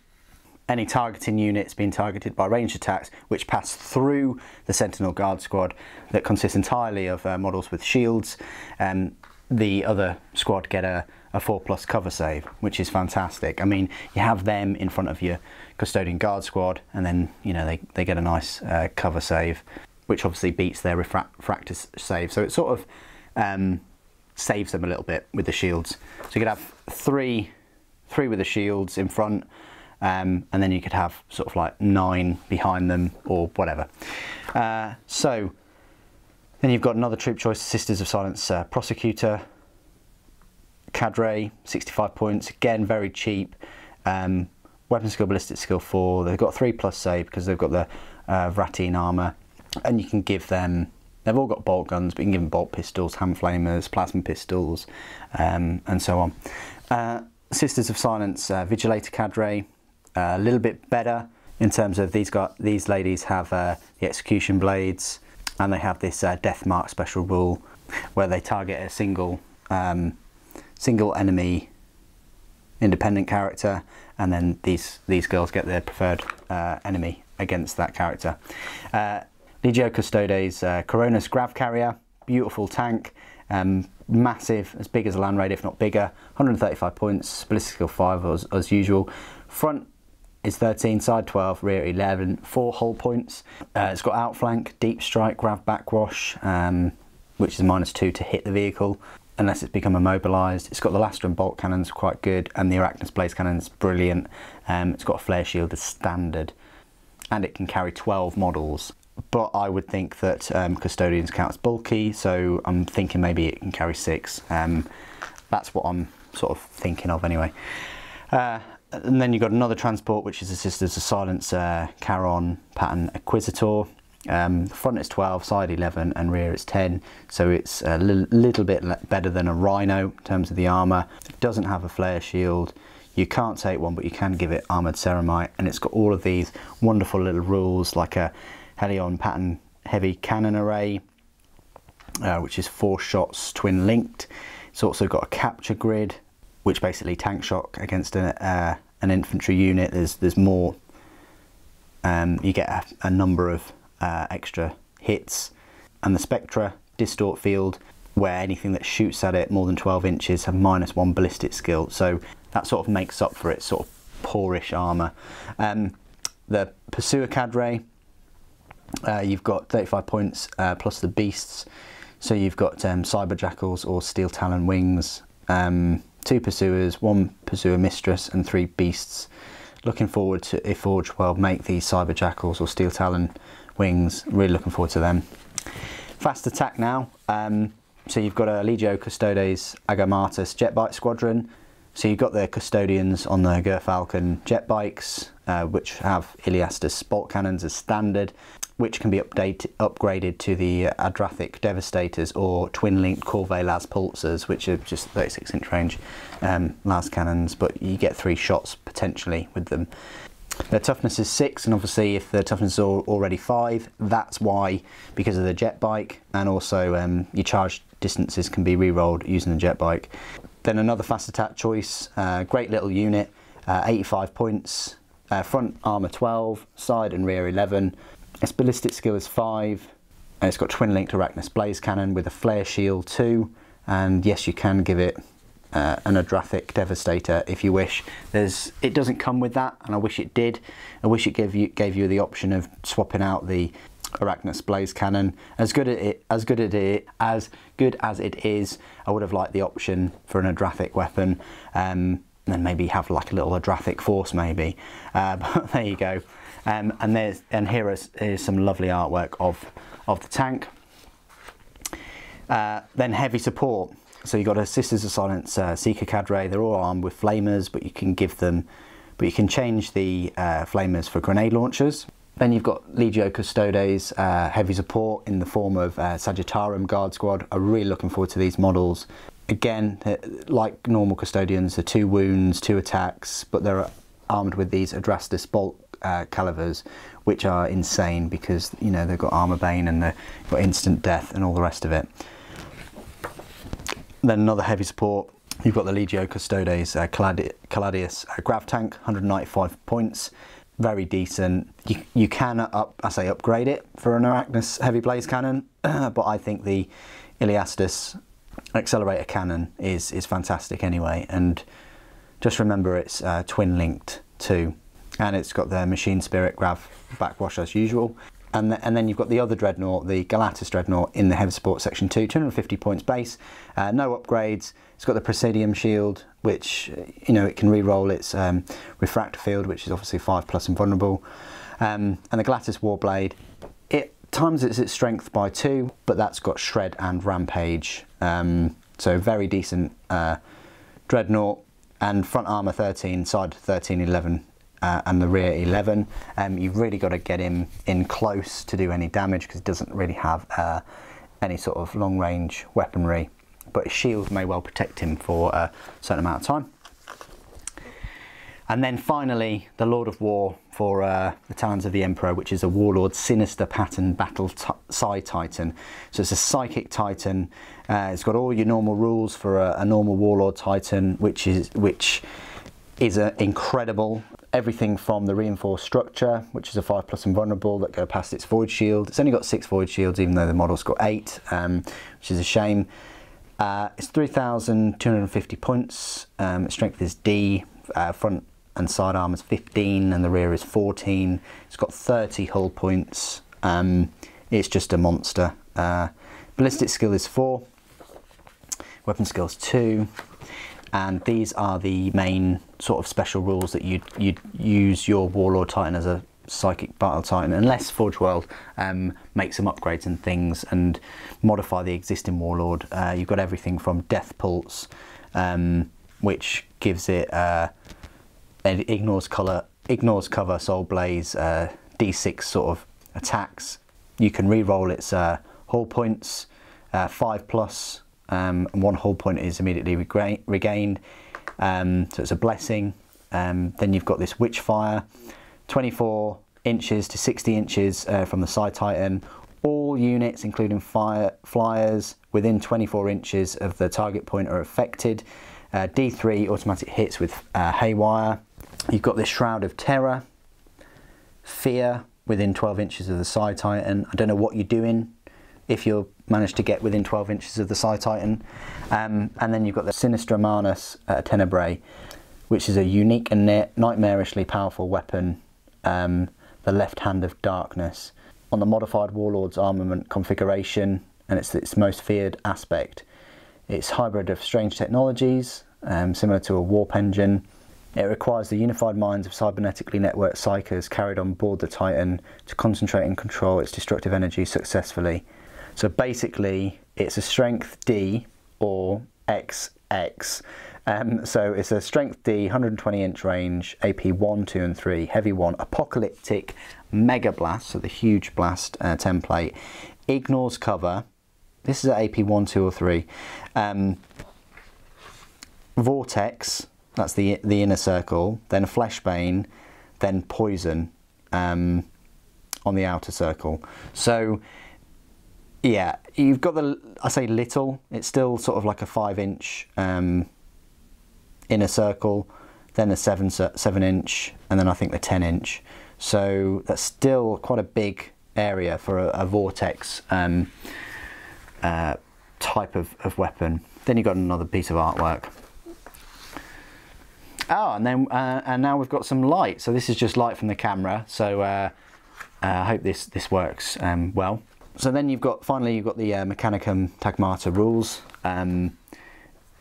any targeting units being targeted by ranged attacks which pass through the Sentinel Guard squad that consists entirely of models with shields, the other squad get a 4+ cover save, which is fantastic. I mean, you have them in front of your Custodian Guard squad, and then you know they get a nice cover save, which obviously beats their refractor save. So it sort of saves them a little bit with the shields. So you could have three with the shields in front, and then you could have sort of like 9 behind them or whatever. So then you've got another troop choice, Sisters of Silence Prosecutor Cadre, 65 points, again very cheap. Weapon skill, ballistic skill 4. They've got 3+ save because they've got the Vratine armour, and you can give them, they've all got bolt guns, but you can give them bolt pistols, hand flamers, plasma pistols, and so on. Sisters of Silence Vigilator Cadre, a little bit better in terms of these ladies have the execution blades, and they have this death mark special rule where they target a single enemy independent character, and then these girls get their preferred enemy against that character. Legio Custodes Coronis Grav Carrier, beautiful tank, massive, as big as a land raid if not bigger, 135 points, ballistic skill 5 as usual. Front is 13, side 12, rear 11, 4 hull points. It's got outflank, deep strike, grav backwash, which is -2 to hit the vehicle unless it's become immobilised. It's got the Lastrum bolt cannons, quite good, and the Arachnus blaze cannons, brilliant. It's got a flare shield as standard, and it can carry 12 models. But I would think that Custodians count as bulky, so I'm thinking maybe it can carry 6. That's what I'm sort of thinking of anyway. And then you've got another transport, which is the Sisters of Silence Charon pattern Acquisitor. The front is 12, side 11, and rear is 10, so it's a little bit better than a Rhino in terms of the armour. It doesn't have a flare shield. You can't take one, but you can give it armoured ceramite, and it's got all of these wonderful little rules, like a Helion pattern heavy cannon array, which is 4 shots twin linked. It's also got a capture grid, which basically tank shock against an infantry unit. There's more. You get a number of extra hits, and the Spectra distort field, where anything that shoots at it more than 12 inches have -1 ballistic skill, so that sort of makes up for its sort of poorish armour. The Pursuer Cadre, you've got 35 points plus the beasts, so you've got Cyber Jackals or Steel Talon wings, 2 Pursuers, 1 Pursuer Mistress, and 3 beasts. Looking forward to if Forge World make these Cyber Jackals or Steel Talon wings, really looking forward to them. Fast attack now, so you've got a Legio Custodes Agamatus jet bike squadron. So you've got the Custodians on the Gerfalcon jet bikes, which have Iliastus bolt cannons as standard, which can be upgraded to the Adrathic Devastators or twin-linked Corvée Las Pulsars, which are just 36-inch range las cannons, but you get 3 shots potentially with them. Their toughness is 6, and obviously if the toughness is already 5, that's why, because of the jet bike, and also your charge distances can be re-rolled using the jet bike. Then another fast attack choice, great little unit, 85 points, front armour 12, side and rear 11. Its ballistic skill is 5, and it's got twin linked Arachnus blaze cannon with a flare shield 2, and yes, you can give it an Adrathic Devastator if you wish. It doesn't come with that, and I wish it did. I wish it gave you the option of swapping out the Arachnus blaze cannon. As good as it is, I would have liked the option for an Adrathic weapon, and then maybe have like a little Adrathic force maybe. But there you go. And here is some lovely artwork of the tank. Then heavy support. So you've got a Sisters of Silence Seeker Cadre. They're all armed with flamers, but you can change the flamers for grenade launchers. Then you've got Legio Custodes heavy support in the form of Sagittarium Guard Squad. I'm really looking forward to these models. Again, like normal Custodians, they're 2 wounds, 2 attacks, but they're armed with these Adrastus bolt calivers, which are insane because, you know, they've got armor bane and they've got instant death and all the rest of it. Then another heavy support, you've got the Legio Custodes Caladius Grav Tank, 195 points, very decent. You can upgrade it for an Arachnus heavy blaze cannon, but I think the Iliastus accelerator cannon is fantastic anyway, and just remember it's twin linked too, and it's got the Machine Spirit Grav backwash as usual. And then you've got the other Dreadnought, the Galatas Dreadnought, in the Heavy Support Section 2, 250 points base, no upgrades. It's got the Presidium Shield, which, you know, it can re-roll its Refractor Field, which is obviously 5+ invulnerable. And the Galatas Warblade, it times its strength by 2, but that's got Shred and Rampage. So very decent Dreadnought, and front armour 13, side 13, 11. And the rear 11. You've really got to get him in close to do any damage, because he doesn't really have any sort of long range weaponry, but his shield may well protect him for a certain amount of time. And then finally, the Lord of War for the Talons of the Emperor, which is a Warlord Sinister Pattern Battle Psi Titan. So it's a Psychic Titan. It's got all your normal rules for a normal Warlord Titan, which is incredible. Everything from the reinforced structure, which is a 5+ invulnerable that go past its void shield. It's only got 6 void shields, even though the model's got 8, which is a shame. It's 3,250 points. Its strength is D. Front and side armor is 15, and the rear is 14. It's got 30 hull points. It's just a monster. Ballistic skill is 4. Weapon skill is 2. And these are the main sort of special rules that you'd use your Warlord Titan as a Psychic Battle Titan, unless Forge World make some upgrades and things and modify the existing Warlord. You've got everything from Death Pulse, which gives it ignores cover, Soul Blaze, D6 sort of attacks. You can re-roll its hull points, 5+. And 1 hull point is immediately regained, so it's a blessing. Then you've got this Witchfire, 24 inches to 60 inches from the Psi Titan. All units, including flyers, within 24 inches of the target point are affected. D3 automatic hits with Haywire. You've got this Shroud of Terror, Fear, within 12 inches of the Psi Titan. I don't know what you're doing if you manage to get within 12 inches of the Psi Titan. And then you've got the Sinistra Manus Tenebrae, which is a unique and nightmarishly powerful weapon, the Left Hand of Darkness. On the modified Warlord's armament configuration, and it's its most feared aspect, it's hybrid of strange technologies, similar to a warp engine. It requires the unified minds of cybernetically networked psychers carried on board the Titan to concentrate and control its destructive energy successfully. So basically, it's a strength D or XX. So it's a strength D, 120 inch range, AP 1, 2 and 3, heavy 1, apocalyptic mega blast, so the huge blast template, ignores cover. This is at AP 1, 2 or 3. Vortex, that's the inner circle, then Fleshbane, then Poison on the outer circle. So yeah, you've got the, I say little, it's still sort of like a 5-inch inner circle, then a 7-inch, and then I think the 10-inch. So that's still quite a big area for a vortex type of weapon. Then you've got another piece of artwork. Oh, and then and now we've got some light. So this is just light from the camera. So I hope this works well. So then finally you've got the Mechanicum Tagmata rules.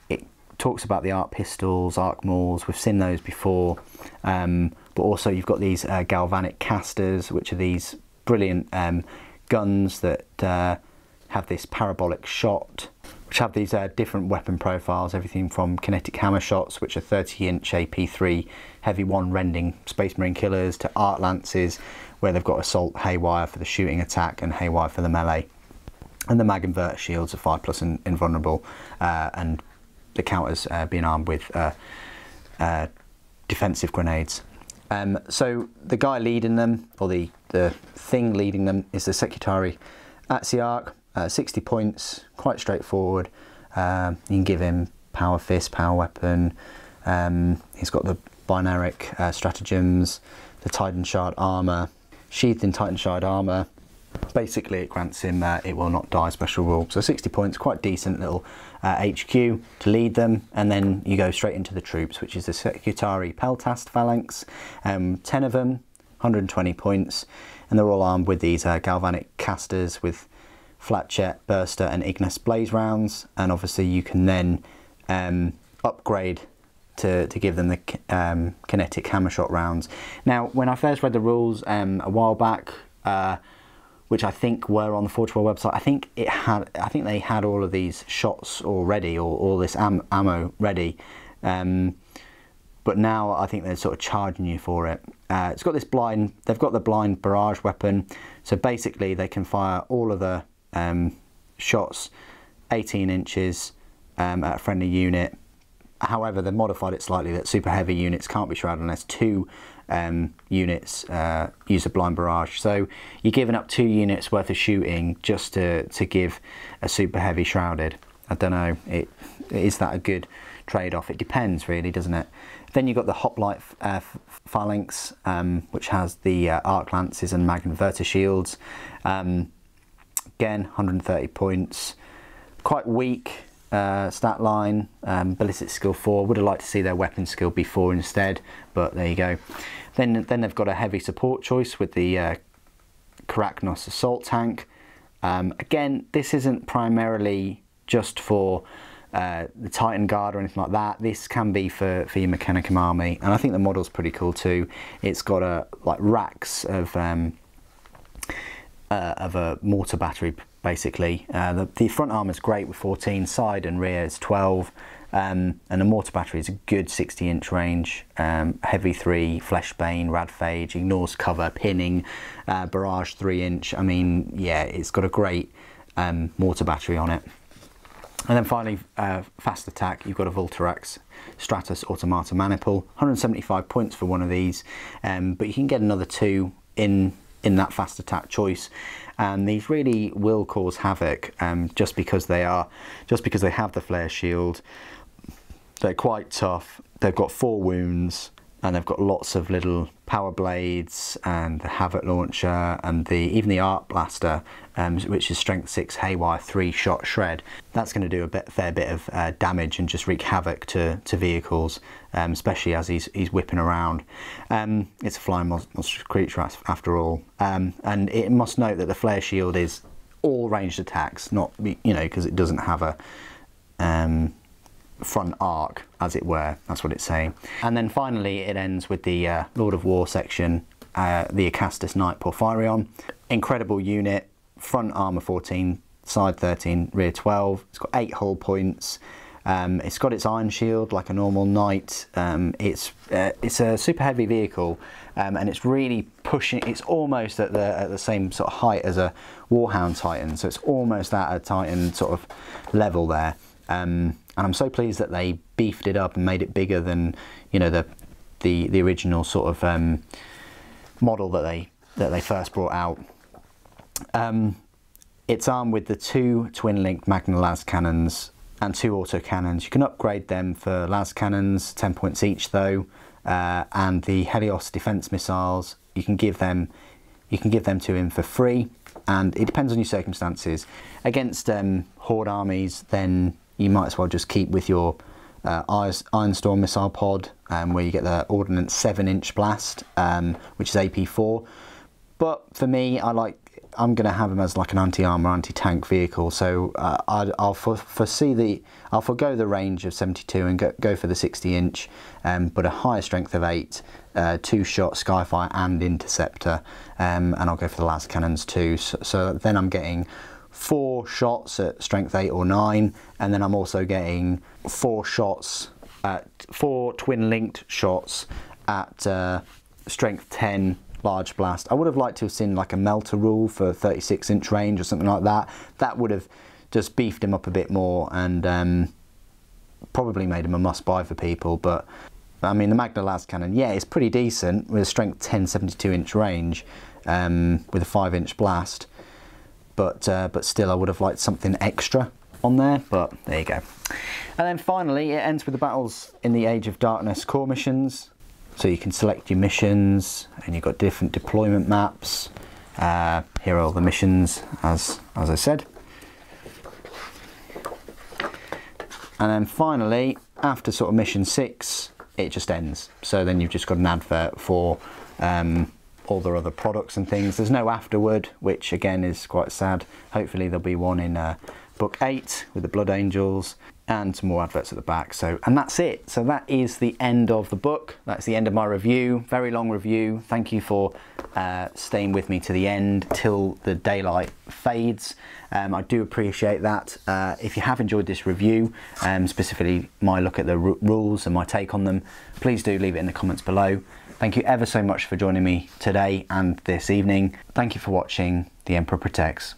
It talks about the arc pistols, arc mauls. We've seen those before. But also you've got these galvanic casters, which are these brilliant guns that have this parabolic shot, which have these different weapon profiles, everything from kinetic hammer shots, which are 30-inch AP3 heavy 1 rending Space Marine killers, to art lances, where they've got assault haywire for the shooting attack and haywire for the melee. And the mag inverter shields are 5+ and invulnerable, and the counters being armed with defensive grenades. So the guy leading them, or the thing leading them, is the Secretary Atsiarch. 60 points, quite straightforward. You can give him power fist, power weapon. He's got the binaric stratagems, the Titan Shard armor, sheathed in Titan Shard armor. Basically, it grants him it will not die special rule. So 60 points, quite decent little HQ to lead them, and then you go straight into the troops, which is the Secretary Peltast Phalanx. 10 of them, 120 points. and they're all armed with these galvanic casters with flat jet, burster and Ignis blaze rounds, and obviously you can then upgrade to give them the kinetic hammer shot rounds. Now, when I first read the rules a while back, which I think were on the Forge World website, I think they had all of these shots already, or all this ammo ready. But now I think they're sort of charging you for it. It's got this blind, they've got the blind barrage weapon, so basically they can fire all of the shots 18 inches at a friendly unit. However, they've modified it slightly that super heavy units can't be shrouded unless 2 units use a blind barrage. So you're giving up 2 units worth of shooting just to give a super heavy shrouded. I don't know, is that a good trade-off? It depends really, doesn't it? Then you've got the hoplite phalanx, which has the arc lances and magniverter shields. Again, 130 points. Quite weak stat line, ballistic skill 4. Would have liked to see their weapon skill be 4 instead, but there you go. Then they've got a heavy support choice with the Karaknos assault tank. Again, this isn't primarily just for the Titan Guard or anything like that. This can be for your Mechanicum army, and I think the model's pretty cool too. It's got like racks of a mortar battery basically. The front armor is great with 14, side and rear is 12, and the mortar battery is a good 60-inch range. Heavy 3, Fleshbane, Radphage, ignores cover, pinning, barrage 3-inch. I mean, yeah, it's got a great mortar battery on it. And then finally, fast attack, you've got a Vulturax Stratus Automata Maniple, 175 points for one of these, but you can get another 2 in that fast attack choice, and these really will cause havoc just because they have the flare shield. They're quite tough. They've got 4 wounds, and they've got lots of little power blades and the Havoc launcher and even the Arc Blaster, which is strength 6 haywire 3-shot shred. That's going to do a fair bit of damage and just wreak havoc to vehicles, especially as he's whipping around. It's a flying monstrous creature after all, and it must note that the flare shield is all ranged attacks, not, you know, because it doesn't have a front arc, as it were. That's what it's saying. And then finally it ends with the Lord of War section, the Acastus Knight Porphyrion. Incredible unit, front armor 14, side 13, rear 12. It's got 8 hull points. It's got its iron shield like a normal knight. It's a super heavy vehicle, and it's really pushing. It's almost at the same sort of height as a Warhound Titan, so it's almost at a Titan sort of level there. And I'm so pleased that they beefed it up and made it bigger than, you know, the original sort of model that they first brought out. It's armed with the 2 twin-linked Magna las cannons and 2 auto cannons. You can upgrade them for las cannons, 10 points each though, and the Helios defense missiles. You can give them to him for free, and it depends on your circumstances. Against Horde armies, then you might as well just keep with your Ironstorm missile pod, where you get the Ordnance 7-inch blast, which is AP4. But for me, I'm going to have him as like an anti-armor, anti-tank vehicle. So I'll forgo the range of 72 and go for the 60-inch, but a higher strength of 8, 2-shot Skyfire and Interceptor, and I'll go for the las cannons too. So then I'm getting 4 shots at strength 8 or 9, and then I'm also getting 4 shots at 4 twin-linked shots at strength 10 large blast. I would have liked to have seen like a melter rule for 36-inch range or something like that. That would have just beefed him up a bit more and probably made him a must-buy for people. But I mean, the Magna las cannon, yeah, it's pretty decent with a strength 10 72-inch range with a 5-inch blast. But still, I would have liked something extra on there, but there you go. And then finally, it ends with the Battles in the Age of Darkness core missions. So you can select your missions, and you've got different deployment maps. Here are all the missions, as I said. And then finally, after sort of mission 6, it just ends. So then you've just got an advert for all their other products and things. There's no afterword, which again is quite sad. Hopefully there'll be one in book 8 with the Blood Angels, and some more adverts at the back. So, and that's it. So that is the end of the book. That's the end of my review. Very long review. Thank you for staying with me to the end till the daylight fades. I do appreciate that. If you have enjoyed this review, specifically my look at the rules and my take on them, please do leave it in the comments below. Thank you ever so much for joining me today and this evening. Thank you for watching. The Emperor Protects.